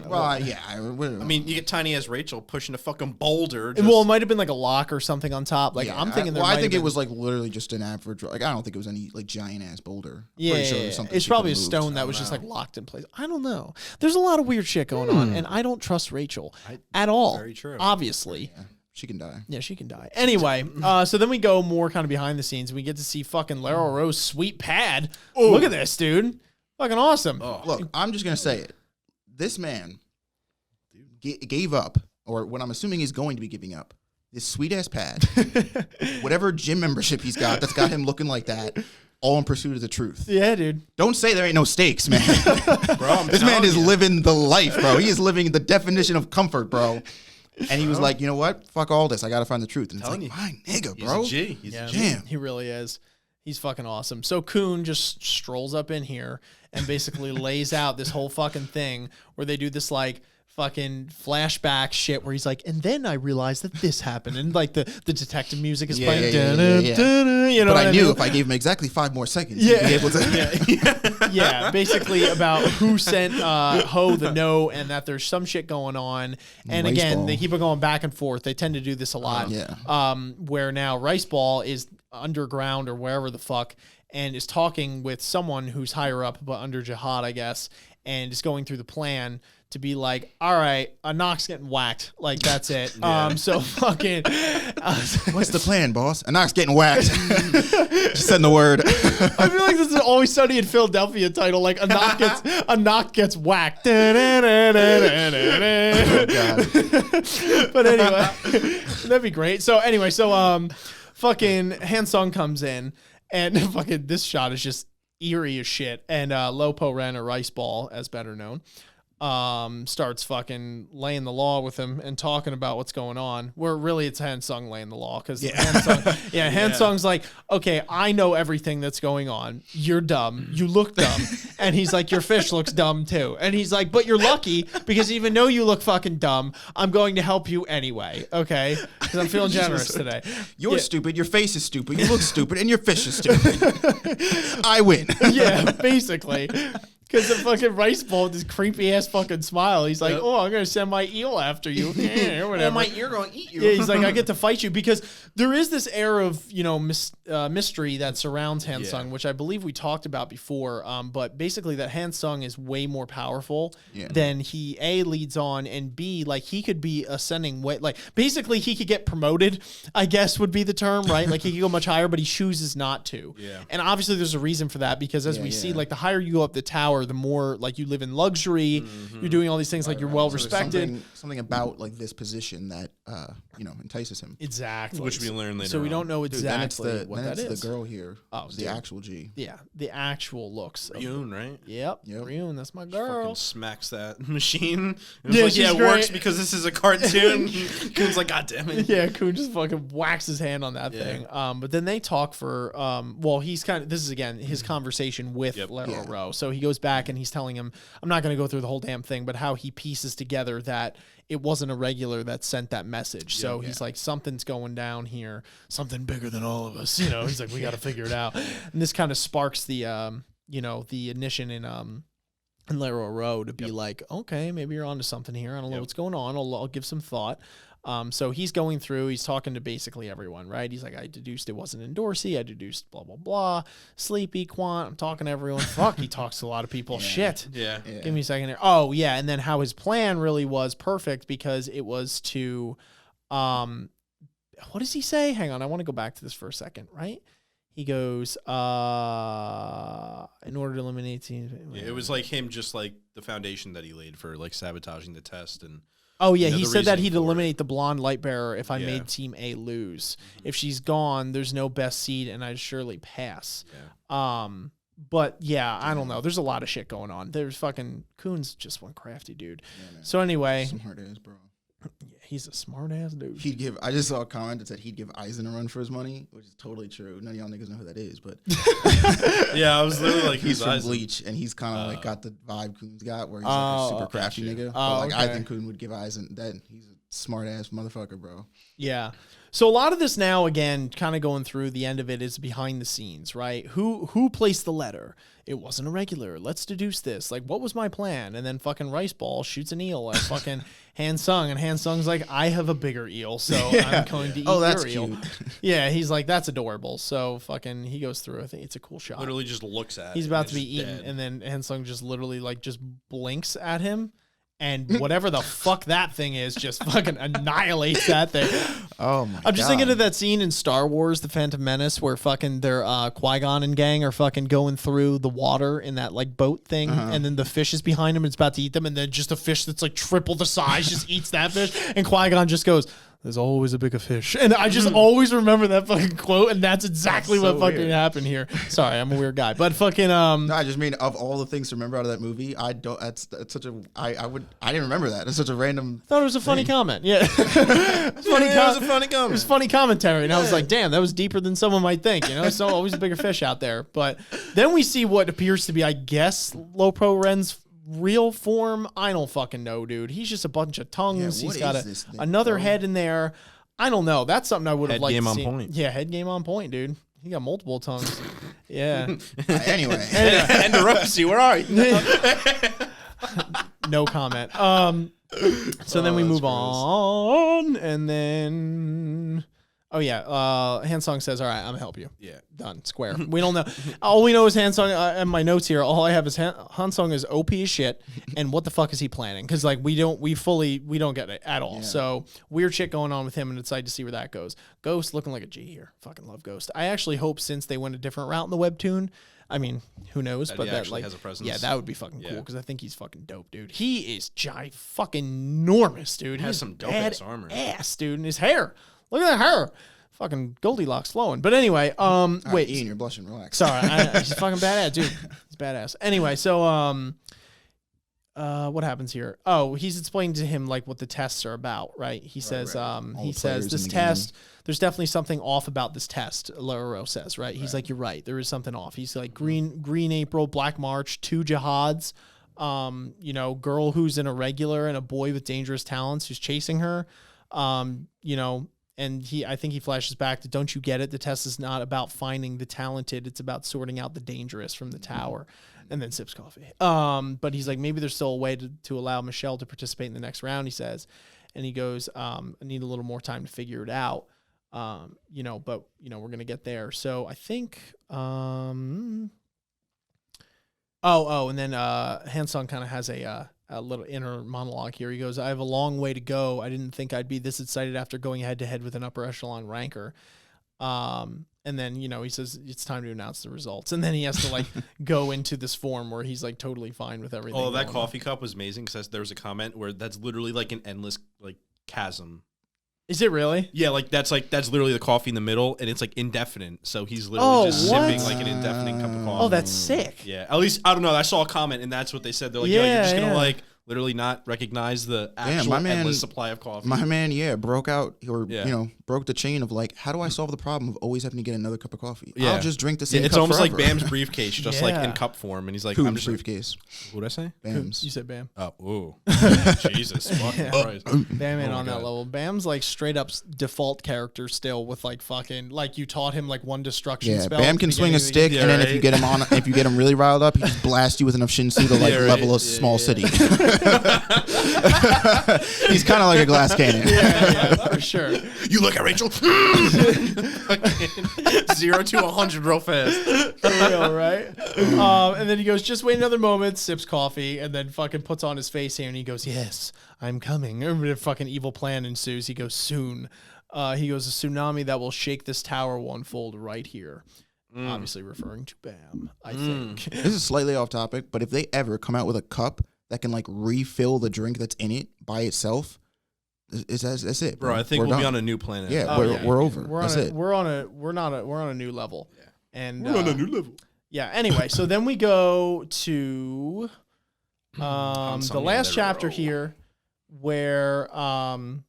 know. Well, yeah. I mean, you get tiny ass Rachel pushing a fucking boulder. Well, it might have been like a lock or something on top. Like I'm thinking. I think it was like literally just an average. Like I don't think it was any like giant ass boulder. Yeah, Pretty sure it was something it's she probably a could've stone moved. that was just like locked in place. I don't know. There's a lot of weird shit going on, and I don't trust Rachel at all. Very true. Obviously. Yeah, she can die. Yeah, she can die. Anyway, so then we go more kind of behind the scenes. We get to see fucking Lara Rowe's sweet pad. Ooh. Look at this, dude. Fucking awesome. Oh. Look, I'm just gonna say it. This man gave up, or what I'm assuming is going to be giving up, this sweet ass pad, whatever gym membership he's got that's got him looking like that, all in pursuit of the truth. Yeah, dude. Don't say there ain't no stakes, man. Bro, this man is living the life, bro. He is living the definition of comfort, bro. And he was like, you know what? Fuck all this. I gotta find the truth. And it's like, my nigga, bro. He's a G. He's a G. Damn. He really is. He's fucking awesome. So Kun just strolls up in here and basically lays out this whole fucking thing where they do this like fucking flashback shit where he's like, and then I realized that this happened, and like the detective music is playing. You know, but I knew if I gave him exactly 5 more seconds, he'd be able to. Yeah, basically about who sent Ho the note and that there's some shit going on. And Rice again, Ball. they keep it going back and forth. They tend to do this a lot. Where now Rice Ball is underground or wherever the fuck and is talking with someone who's higher up but under Jahad, I guess, and is going through the plan to be like, all right, Anok's getting whacked. Like, that's it. So fucking... What's the plan, boss? Anok's getting whacked. Just send the word. I feel like this is Always Sunny in Philadelphia title. Like, Anok gets whacked. Oh, God. But anyway, that'd be great. So anyway, fucking Hansung comes in, and fucking this shot is just eerie as shit. And Lopo Ren, or Rice Ball, as better known, starts fucking laying the law with him and talking about what's going on. Where really it's Hansung laying the law, because Hansung's like, okay, I know everything that's going on. You're dumb. You look dumb. And he's like, your fish looks dumb too. And he's like, but you're lucky, because even though you look fucking dumb, I'm going to help you anyway. Okay, because I'm feeling generous today. You're stupid. Your face is stupid. You look stupid, and your fish is stupid. I win. Yeah, basically. Because the fucking Rice Ball with this creepy ass fucking smile. He's like, oh, I'm going to send my eel after you. Yeah, or whatever. Oh, my ear going to eat you. Yeah, he's like, I get to fight you. Because there is this air of, you know, mystery that surrounds Hansung, which I believe we talked about before. But basically that Hansung is way more powerful than he, A, leads on, and B, like, he could be ascending way. Like, basically he could get promoted, I guess would be the term, right? Like, he could go much higher, but he chooses not to. Yeah. And obviously there's a reason for that, because as we see, like, the higher you go up the tower, the more like you live in luxury, you're doing all these things, like you're well respected. Something about like this position that entices him. Exactly. Which we learn later. So we don't know exactly what that is. The girl here. Oh, the actual G. Yeah, the actual looks. Ryun, right? Yep. Ryun, that's my girl. Fucking smacks that machine. Yeah, like, it works because this is a cartoon. Kun's like, God damn it. Yeah, Kun just fucking whacks his hand on that thing. But then they talk for he's kind of, this is again his conversation with Lara Rowe. So he goes back and he's telling him, I'm not going to go through the whole damn thing, but how he pieces together that it wasn't a regular that sent that message. So he's like, something's going down here, something bigger than all of us. You know, he's like, we got to figure it out. And this kind of sparks the, the ignition in Lara Rowe to be like, okay, maybe you're onto something here. I don't know what's going on. I'll give some thought. So he's going through, he's talking to basically everyone, right? He's like, I deduced it wasn't Endorsi. I deduced blah, blah, blah. Sleepy, Quant. I'm talking to everyone. Fuck, he talks to a lot of people. Shit. Yeah. Give me a second here. Oh, yeah. And then how his plan really was perfect, because it was to, what does he say? Hang on. I want to go back to this for a second, right? He goes, in order to eliminate... it was like him, just like the foundation that he laid for like sabotaging the test. And oh, yeah, he said that he'd eliminate the blonde light bearer if I made Team A lose. If she's gone, there's no best seed, and I'd surely pass. But, yeah, I don't know. There's a lot of shit going on. There's fucking... Kun's just one crafty dude. Yeah, so anyway... Smart ass, bro. Yeah, he's a smart-ass dude. I just saw a comment that said he'd give Eisen a run for his money, which is totally true. None of y'all niggas know who that is, but... yeah, I was literally like, he's from Eisen. Bleach, and he's kind of like got the vibe Kun's got, where he's like a super crafty nigga. But like, I think Kun would give Eisen that. He's smart ass motherfucker, bro. Yeah. So a lot of this now, again, kind of going through the end of it is behind the scenes, right? Who placed the letter? It wasn't a regular. Let's deduce this. Like, what was my plan? And then fucking Rice Ball shoots an eel at fucking Han Sung, and Han Sung's like, I have a bigger eel, so I'm going to eat that's your eel. cute. Yeah, he's like, that's adorable. So fucking he goes through. I think it's a cool shot. Literally just looks at. He's it about and to be eaten, dead. and then Han Sung just literally like just blinks at him. And whatever the fuck that thing is, just fucking annihilates that thing. Oh my! I'm just thinking of that scene in Star Wars: The Phantom Menace where fucking their Qui-Gon and gang are fucking going through the water in that like boat thing, and then the fish is behind him and it's about to eat them, and then just a fish that's like triple the size just eats that fish, and Qui-Gon just goes, "There's always a bigger fish," and I just always remember that fucking quote, and that's exactly what fucking weird. happened here. Sorry, I'm a weird guy, but fucking No, I just mean of all the things to remember out of that movie, I don't. That's such a. I didn't remember that. It's such a random. thought it was a funny comment. Yeah. It was funny It was a funny comment. It was funny commentary. And I was like, damn, that was deeper than someone might think. You know, so always a bigger fish out there. But then we see what appears to be, I guess, Lopro Ren's real form. I don't fucking know, dude. He's just a bunch of tongues. Yeah, He's what got is this thing, another bro? head in there. I don't know. That's something I would have Head liked game to on see. point. Yeah, head game on point, dude. He got multiple tongues. Yeah. Anyway, Endorsi, where are you? No comment. So then we that's move gross. on, and then Han Sung says, "All right, I'm gonna help you." Yeah. Done. Square. We don't know. All we know is Han Sung. And my notes here. All I have is Han Sung is OP as shit. And what the fuck is he planning? Because like we don't get it at all. Yeah. So weird shit going on with him, and excited to see where that goes. Ghost looking like a G here. Fucking love Ghost. I actually hope since they went a different route in the webtoon. I mean, who knows? That But he that actually like has a presence. yeah, that would be fucking cool Yeah. because I think he's fucking dope, dude. He is fucking enormous, dude. Has He's some dope-ass armor. ass, dude, and his hair. Look at that hair. Fucking Goldilocks flowing. But anyway, wait, wait. Ian, you're blushing. Relax. Sorry, he's fucking badass, dude. He's badass. Anyway, so what happens here? Oh, he's explaining to him like what the tests are about, right? He says, All he the says players this in the test. There's definitely something off about this test. Laro says, right? He's like, you're right. There is something off. He's like, Green April, Black March, 2 Jahads. You know, girl who's an irregular and a boy with dangerous talents who's chasing her. You know. And I think he flashes back to, don't you get it? The test is not about finding the talented. It's about sorting out the dangerous from the tower. And then sips coffee. But he's like, maybe there's still a way to allow Michelle to participate in the next round, he says. And he goes, I need a little more time to figure it out. You know, but, you know, we're going to get there. So I think, and then Han Sung kind of has a little inner monologue here. He goes, I have a long way to go. I didn't think I'd be this excited after going head to head with an upper echelon ranker. And then, you know, he says it's time to announce the results. And then he has to like go into this form where he's like totally fine with everything. Oh, that going coffee cup was amazing because there was a comment where that's literally like an endless like chasm. on. Is it really? Yeah, that's literally the coffee in the middle, and it's like indefinite. So he's literally just what? sipping like an indefinite cup of coffee. Oh, that's sick. Yeah, at least I don't know. I saw a comment, and that's what they said. They're like, "Yo, you're just gonna Yeah. like literally not recognize the actual my man- endless supply of coffee." My man, broke out or Yeah. you know broke the chain of like, how do I solve the problem of always having to get another cup of coffee? Yeah. I'll just drink the Yeah, same. it's cup almost forever. like Bam's briefcase, just like in Yeah. cup form, and he's like, Whose "I'm just briefcase? What did I say? Bam's. You said Bam. Oh, ooh, Jesus, fucking Christ. Bam ain't Oh my on that God. level. Bam's like straight up default character still with like fucking, like you taught him like one destruction Yeah, spell. Bam at the can swing a beginning of the stick, Yeah, and then if right. you get him on, if you get him really riled up, he just blasts you with enough shinsu to like Yeah, right. level a Yeah, small yeah. city. He's kind of like a glass cannon. yeah, for sure. You look at Rachel. 0 to 100 real fast. For real, right? And then he goes, just wait another moment, sips coffee, and then fucking puts on his face here, and he goes, yes, I'm coming. And a fucking evil plan ensues. He goes, soon. He goes, a tsunami that will shake this tower will unfold right here. Obviously referring to Bam, I think. This is slightly off topic, but if they ever come out with a cup that can like refill the drink that's in it by itself, that's it, Bro, I think We're we'll be done. on a new planet. Yeah, Oh, we're over. We're That's on it. We're on a new level. Yeah. And We're on a new level. Yeah. Anyway, so then we go to the Hansung last and chapter Ero. here, where Hansung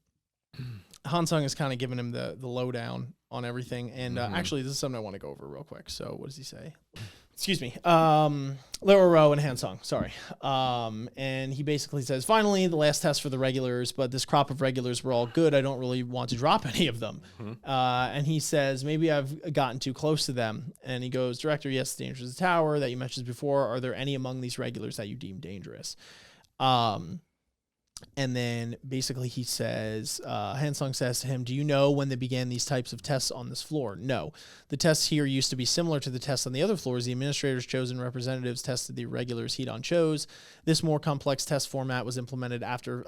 is kind of giving him the lowdown on everything. And actually, this is something I want to go over real quick. So what does he say? Excuse me. Lero and Hansung, sorry. And he basically says, finally, the last test for the regulars, but this crop of regulars were all good. I don't really want to drop any of them. And he says, maybe I've gotten too close to them. And he goes, Director, yes, the danger of the tower that you mentioned before. Are there any among these regulars that you deem dangerous? And then basically he says, Hansung says to him, do you know when they began these types of tests on this floor? No. The tests here used to be similar to the tests on the other floors. The administrators' chosen representatives tested the irregulars heat on shows. This more complex test format was implemented after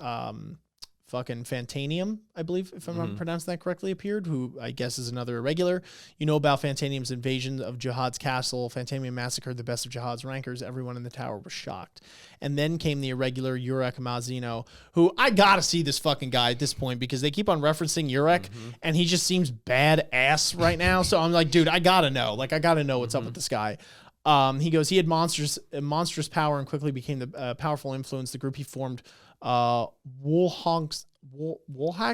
fucking Fantanium, I believe, if I'm not pronouncing that correctly, appeared, who I guess is another irregular. You know about Fantanium's invasion of Jahad's castle. Fantanium massacred the best of Jahad's rankers. Everyone in the tower was shocked. And then came the irregular Urek Mazino, who I gotta see this fucking guy at this point because they keep on referencing Urek, and he just seems badass right now. So I'm like, dude, I gotta know. Like, I gotta know what's up with this guy. He goes, he had monstrous power and quickly became the powerful influence. The group he formed, Woolhack's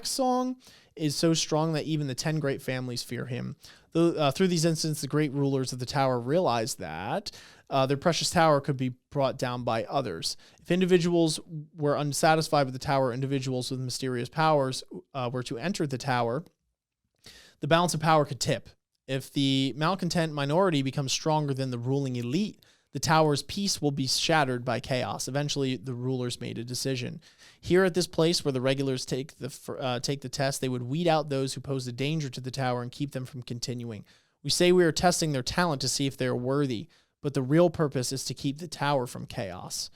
song is so strong that even the 10 great families fear him. Through these incidents, the great rulers of the tower realized that their precious tower could be brought down by others. If individuals were unsatisfied with the tower, individuals with mysterious powers were to enter the tower, the balance of power could tip. If the malcontent minority becomes stronger than the ruling elite, the tower's peace will be shattered by chaos. Eventually, the rulers made a decision. Here at this place where the regulars take the test, they would weed out those who pose a danger to the tower and keep them from continuing. We say we are testing their talent to see if they are worthy, but the real purpose is to keep the tower from chaos.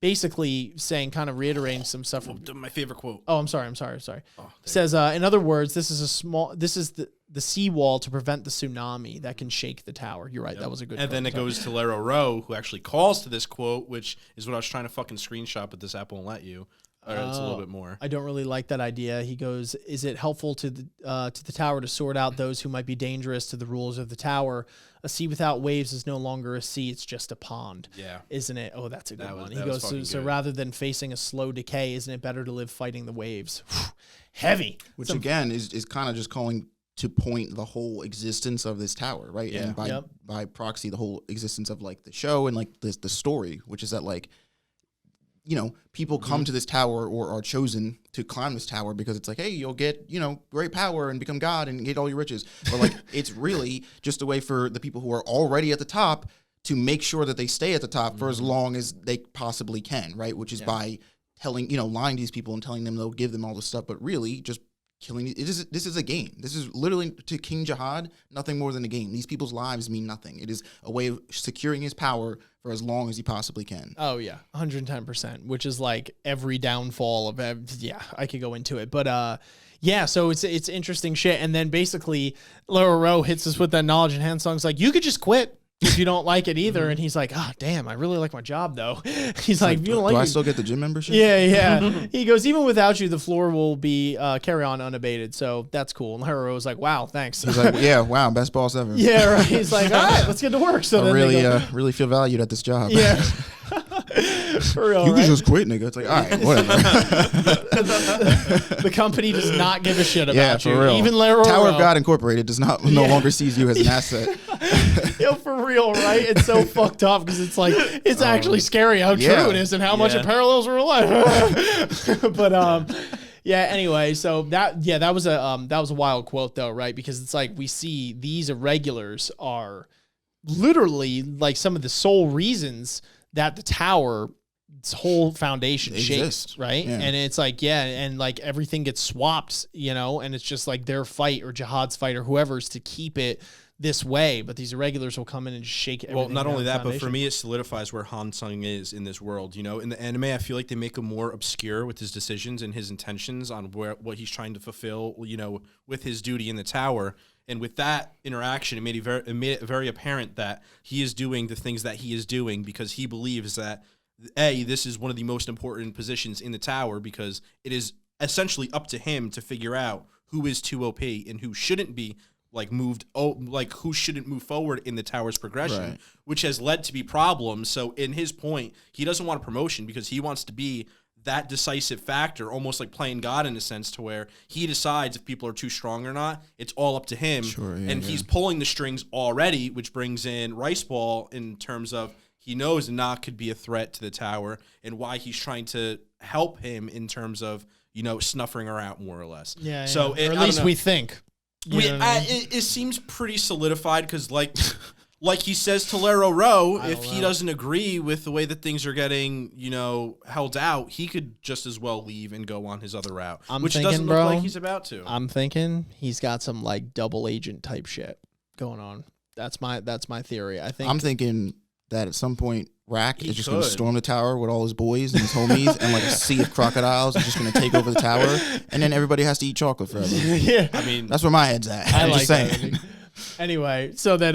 Basically saying, kind of reiterating some stuff. My favorite quote. Oh, I'm sorry. Says, in other words, this is the seawall to prevent the tsunami that can shake the tower. You're right. Yep. That was a good And quote. then it goes to Lero Rowe, who actually calls to this quote, which is what I was trying to fucking screenshot, but this app won't let you. It's a little bit more. I don't really like that idea. He goes, is it helpful to the tower to sort out those who might be dangerous to the rulers of the tower? A sea without waves is no longer a sea, it's just a pond. Yeah. Isn't it? Oh, that's a good one. He goes, so rather than facing a slow decay, isn't it better to live fighting the waves? Heavy. Which again is kind of just calling to point the whole existence of this tower, right? Yeah. And by proxy, the whole existence of like the show and like the story, which is that like, you know, people come to this tower or are chosen to climb this tower because it's like, hey, you'll get, you know, great power and become God and get all your riches. But like, it's really just a way for the people who are already at the top to make sure that they stay at the top for as long as they possibly can, right? Which is by telling, you know, lying to these people and telling them they'll give them all this stuff, but really just killing. This is a game. This is literally, to King Jahad, nothing more than a game. These people's lives mean nothing. It is a way of securing his power for as long as he possibly can. Oh yeah, 110%, which is like every downfall of I could go into it, but so it's interesting shit. And then basically Lero Rowe hits us with that knowledge, and Hansung's like, you could just quit if you don't like it either. And he's like, oh damn, I really like my job though. He's like, if you don't like do it, I still get the gym membership? Yeah. He goes, even without you, the floor will be carry on unabated. So that's cool. And Lero was like, wow, thanks. He's like, yeah, wow, best boss ever. Yeah, right. He's like, all right, let's get to work. So I then really feel valued at this job. Yeah. For real, you right? can just quit, nigga. It's like, all right, whatever. The company does not give a shit about for you. real. Even Lero Tower Rowe. of God Incorporated does no longer sees you as an asset. Yo, for real, right? It's so fucked up because it's like it's actually scary how true it is and how much it parallels real life. But anyway, so that was a wild quote though, right? Because it's like we see these irregulars are literally like some of the sole reasons that the tower's whole foundation shakes, right? Yeah. And it's like, and like everything gets swapped, you know, and it's just like their fight or Jahad's fight or whoever's to keep it this way, but these irregulars will come in and just shake everything. Well, not only that, but for foundation. me, it solidifies where Hansung is in this world. You know, in the anime, I feel like they make him more obscure with his decisions and his intentions on what he's trying to fulfill, you know, with his duty in the tower. And with that interaction, it made it very apparent that he is doing the things that he is doing because he believes that, this is one of the most important positions in the tower because it is essentially up to him to figure out who is too OP and who shouldn't be who shouldn't move forward in the tower's progression, which has led to be problems. So in his point, he doesn't want a promotion because he wants to be that decisive factor, almost like playing God in a sense, to where he decides if people are too strong or not. It's all up to him. And he's pulling the strings already, which brings in Rice Ball in terms of he knows Enoch could be a threat to the tower and why he's trying to help him in terms of, snuffing her out more or less. Yeah. So or at least we think. It seems pretty solidified because, like he says to Lero Rowe, if he doesn't agree with the way that things are getting, held out, he could just as well leave and go on his other route, which doesn't look like he's about to. I'm thinking he's got some like double agent type shit going on. That's my theory. I'm thinking that at some point Rack is just going to storm the tower with all his boys and his homies, and like a sea of crocodiles is just going to take over the tower, and then everybody has to eat chocolate forever. Yeah, I mean that's where my head's at. I'm just saying. Anyway, so then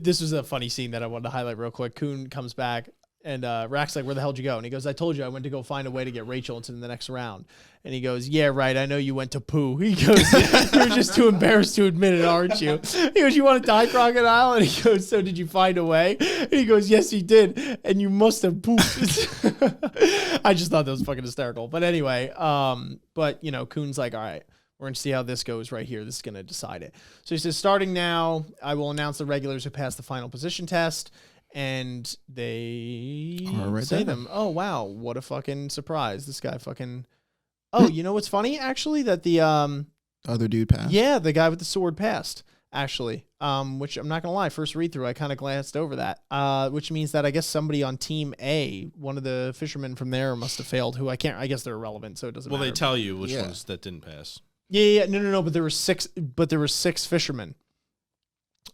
this was a funny scene that I wanted to highlight real quick. Coon comes back, and Rack's like, where the hell did you go? And he goes, I told you I went to go find a way to get Rachel into the next round. And he goes, yeah, right, I know you went to poo. He goes, you're just too embarrassed to admit it, aren't you? He goes, you want to die, crocodile? And he goes, so did you find a way? And he goes, yes, he did. And you must have pooped. I just thought that was fucking hysterical. But anyway, Coon's like, all right, we're going to see how this goes right here. This is going to decide it. So he says, starting now, I will announce the regulars who passed the final position test. And they say them. Oh, wow. What a fucking surprise. This guy fucking... Oh, you know what's funny, actually? That the... other dude passed? Yeah, the guy with the sword passed, actually. Which, I'm not going to lie, first read-through, I kind of glanced over that. Which means that I guess somebody on Team A, one of the fishermen from there must have failed, who I guess they're irrelevant, so it doesn't matter. Well, they tell you which ones that didn't pass. Yeah. No, but there were six fishermen.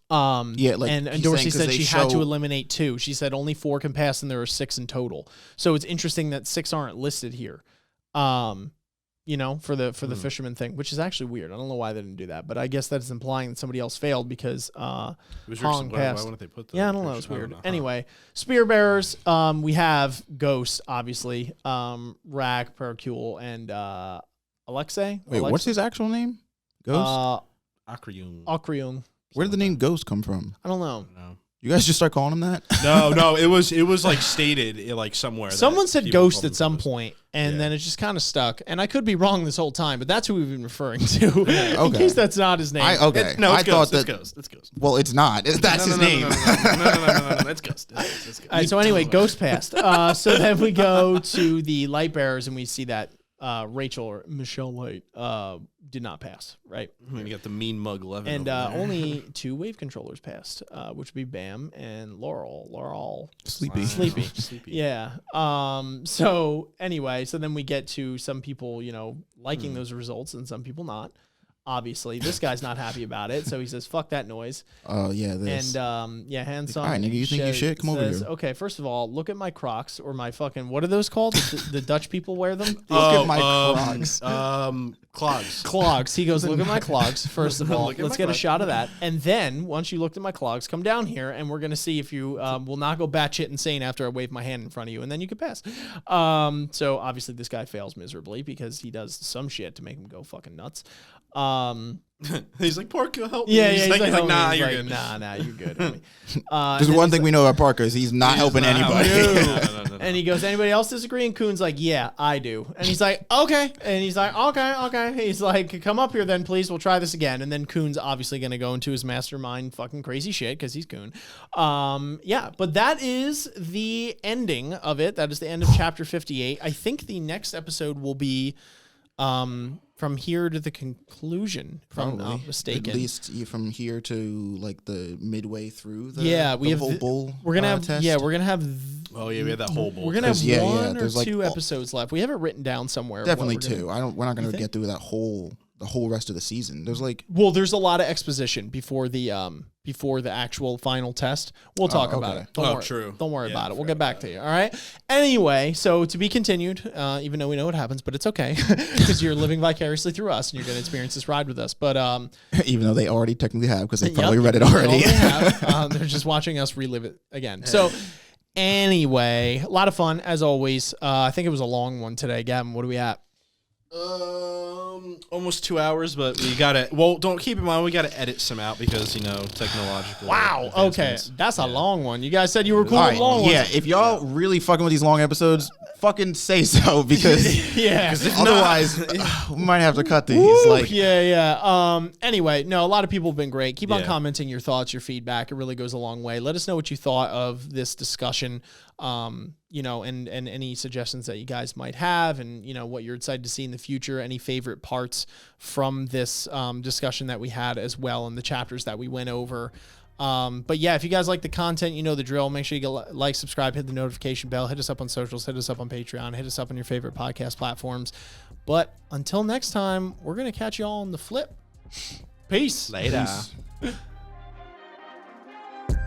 And Endorsi said she had to eliminate 2. She said only 4 can pass, and there are 6 in total. So it's interesting that 6 aren't listed here. For the fisherman thing, which is actually weird. I don't know why they didn't do that, but I guess that's implying that somebody else failed because Hong passed. Why wouldn't they put that? Yeah, I don't know. It's weird. Anyway, spear bearers. We have Ghost, obviously. Rack, Percule, and Alexei. Wait, what's his actual name? Ghost. Akryung. Where did the name Ghost come from? I don't know. You guys just start calling him that? No, it was like stated like somewhere. Someone said Ghost at some point, and then it just kind of stuck. And I could be wrong this whole time, but that's who we've been referring to. In case that's not his name. It's Ghost. Well, it's not. That's his name. No, it's Ghost. All right, so anyway, Ghost passed. So then we go to the light bearers, and we see that Rachel or Michelle Light did not pass, right? You got the mean mug 11. And only 2 wave controllers passed, which would be Bam and Laurel. Sleepy. Yeah. So anyway, so then we get to some people, liking those results and some people not. Obviously, this guy's not happy about it, so he says, "Fuck that noise." Oh yeah, this. And Handsome. All right, nigga, you think you shit? Come over here. Okay, first of all, look at my Crocs or my fucking what are those called? The Dutch people wear them. Look at my Crocs. Clogs. Clogs. He goes, look at my clogs. First of all, let's get a shot of that, and then once you looked at my clogs, come down here, and we're gonna see if you will not go batshit insane after I wave my hand in front of you, and then you can pass. So obviously this guy fails miserably because he does some shit to make him go fucking nuts. He's like, Parker, help me. Yeah, he's like, nah, you're good. Nah, you're good. There's one thing we know about Parker is he's not helping anybody. No. And he goes, anybody else disagree? And Kuhn's like, yeah, I do. And he's like, okay. And he's like, okay. He's like, come up here then, please. We'll try this again. And then Kuhn's obviously going to go into his mastermind fucking crazy shit because he's Kuhn. Yeah, but that is the ending of it. That is the end of chapter 58. I think the next episode will be from here to the conclusion, if I'm not mistaken. At least from here to like the midway through the we have whole bowl. We're gonna have test. we have that whole bowl. We're gonna have one or two episodes left. We have it written down somewhere. Definitely 2. We're not gonna get through that the whole rest of the season. There's there's a lot of exposition before the actual final test. We'll talk about it. Don't worry about it. We'll get back to you. All right. Anyway, so to be continued, even though we know what happens, but it's okay because you're living vicariously through us and you're going to experience this ride with us. But even though they already technically have because they probably read it already. They're just watching us relive it again. So anyway, a lot of fun as always. I think it was a long one today. Gavin, what are we at? Almost 2 hours, but we gotta. Well, don't keep in mind we gotta edit some out because technological. Wow. Okay, that's a long one. You guys said you were cool with long ones. Yeah. If y'all really fucking with these long episodes, fucking say so because Yeah. otherwise we might have to cut these. Like, Yeah. Anyway, no, a lot of people have been great. Keep on Yeah. commenting your thoughts, your feedback. It really goes a long way. Let us know what you thought of this discussion, you know, and any suggestions that you guys might have, and, you know, what you're excited to see in the future, any favorite parts from this discussion that we had as well, and the chapters that we went over. But yeah, if you guys like the content, you know the drill. Make sure you get like, subscribe, hit the notification bell, hit us up on socials, hit us up on Patreon, hit us up on your favorite podcast platforms. But until next time, we're going to catch you all on the flip. Peace. Later.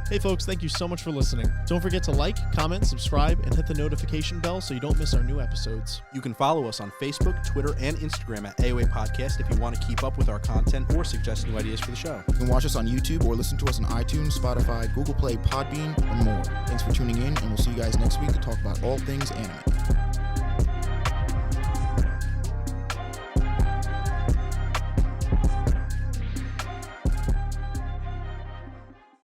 Hey folks, thank you so much for listening. Don't forget to like, comment, subscribe, and hit the notification bell so you don't miss our new episodes. You can follow us on Facebook, Twitter, and Instagram at AoA Podcast if you want to keep up with our content or suggest new ideas for the show. you can watch us on YouTube or listen to us on iTunes, Spotify, Google Play, Podbean, and more. Thanks for tuning in, and we'll see you guys next week to talk about all things anime.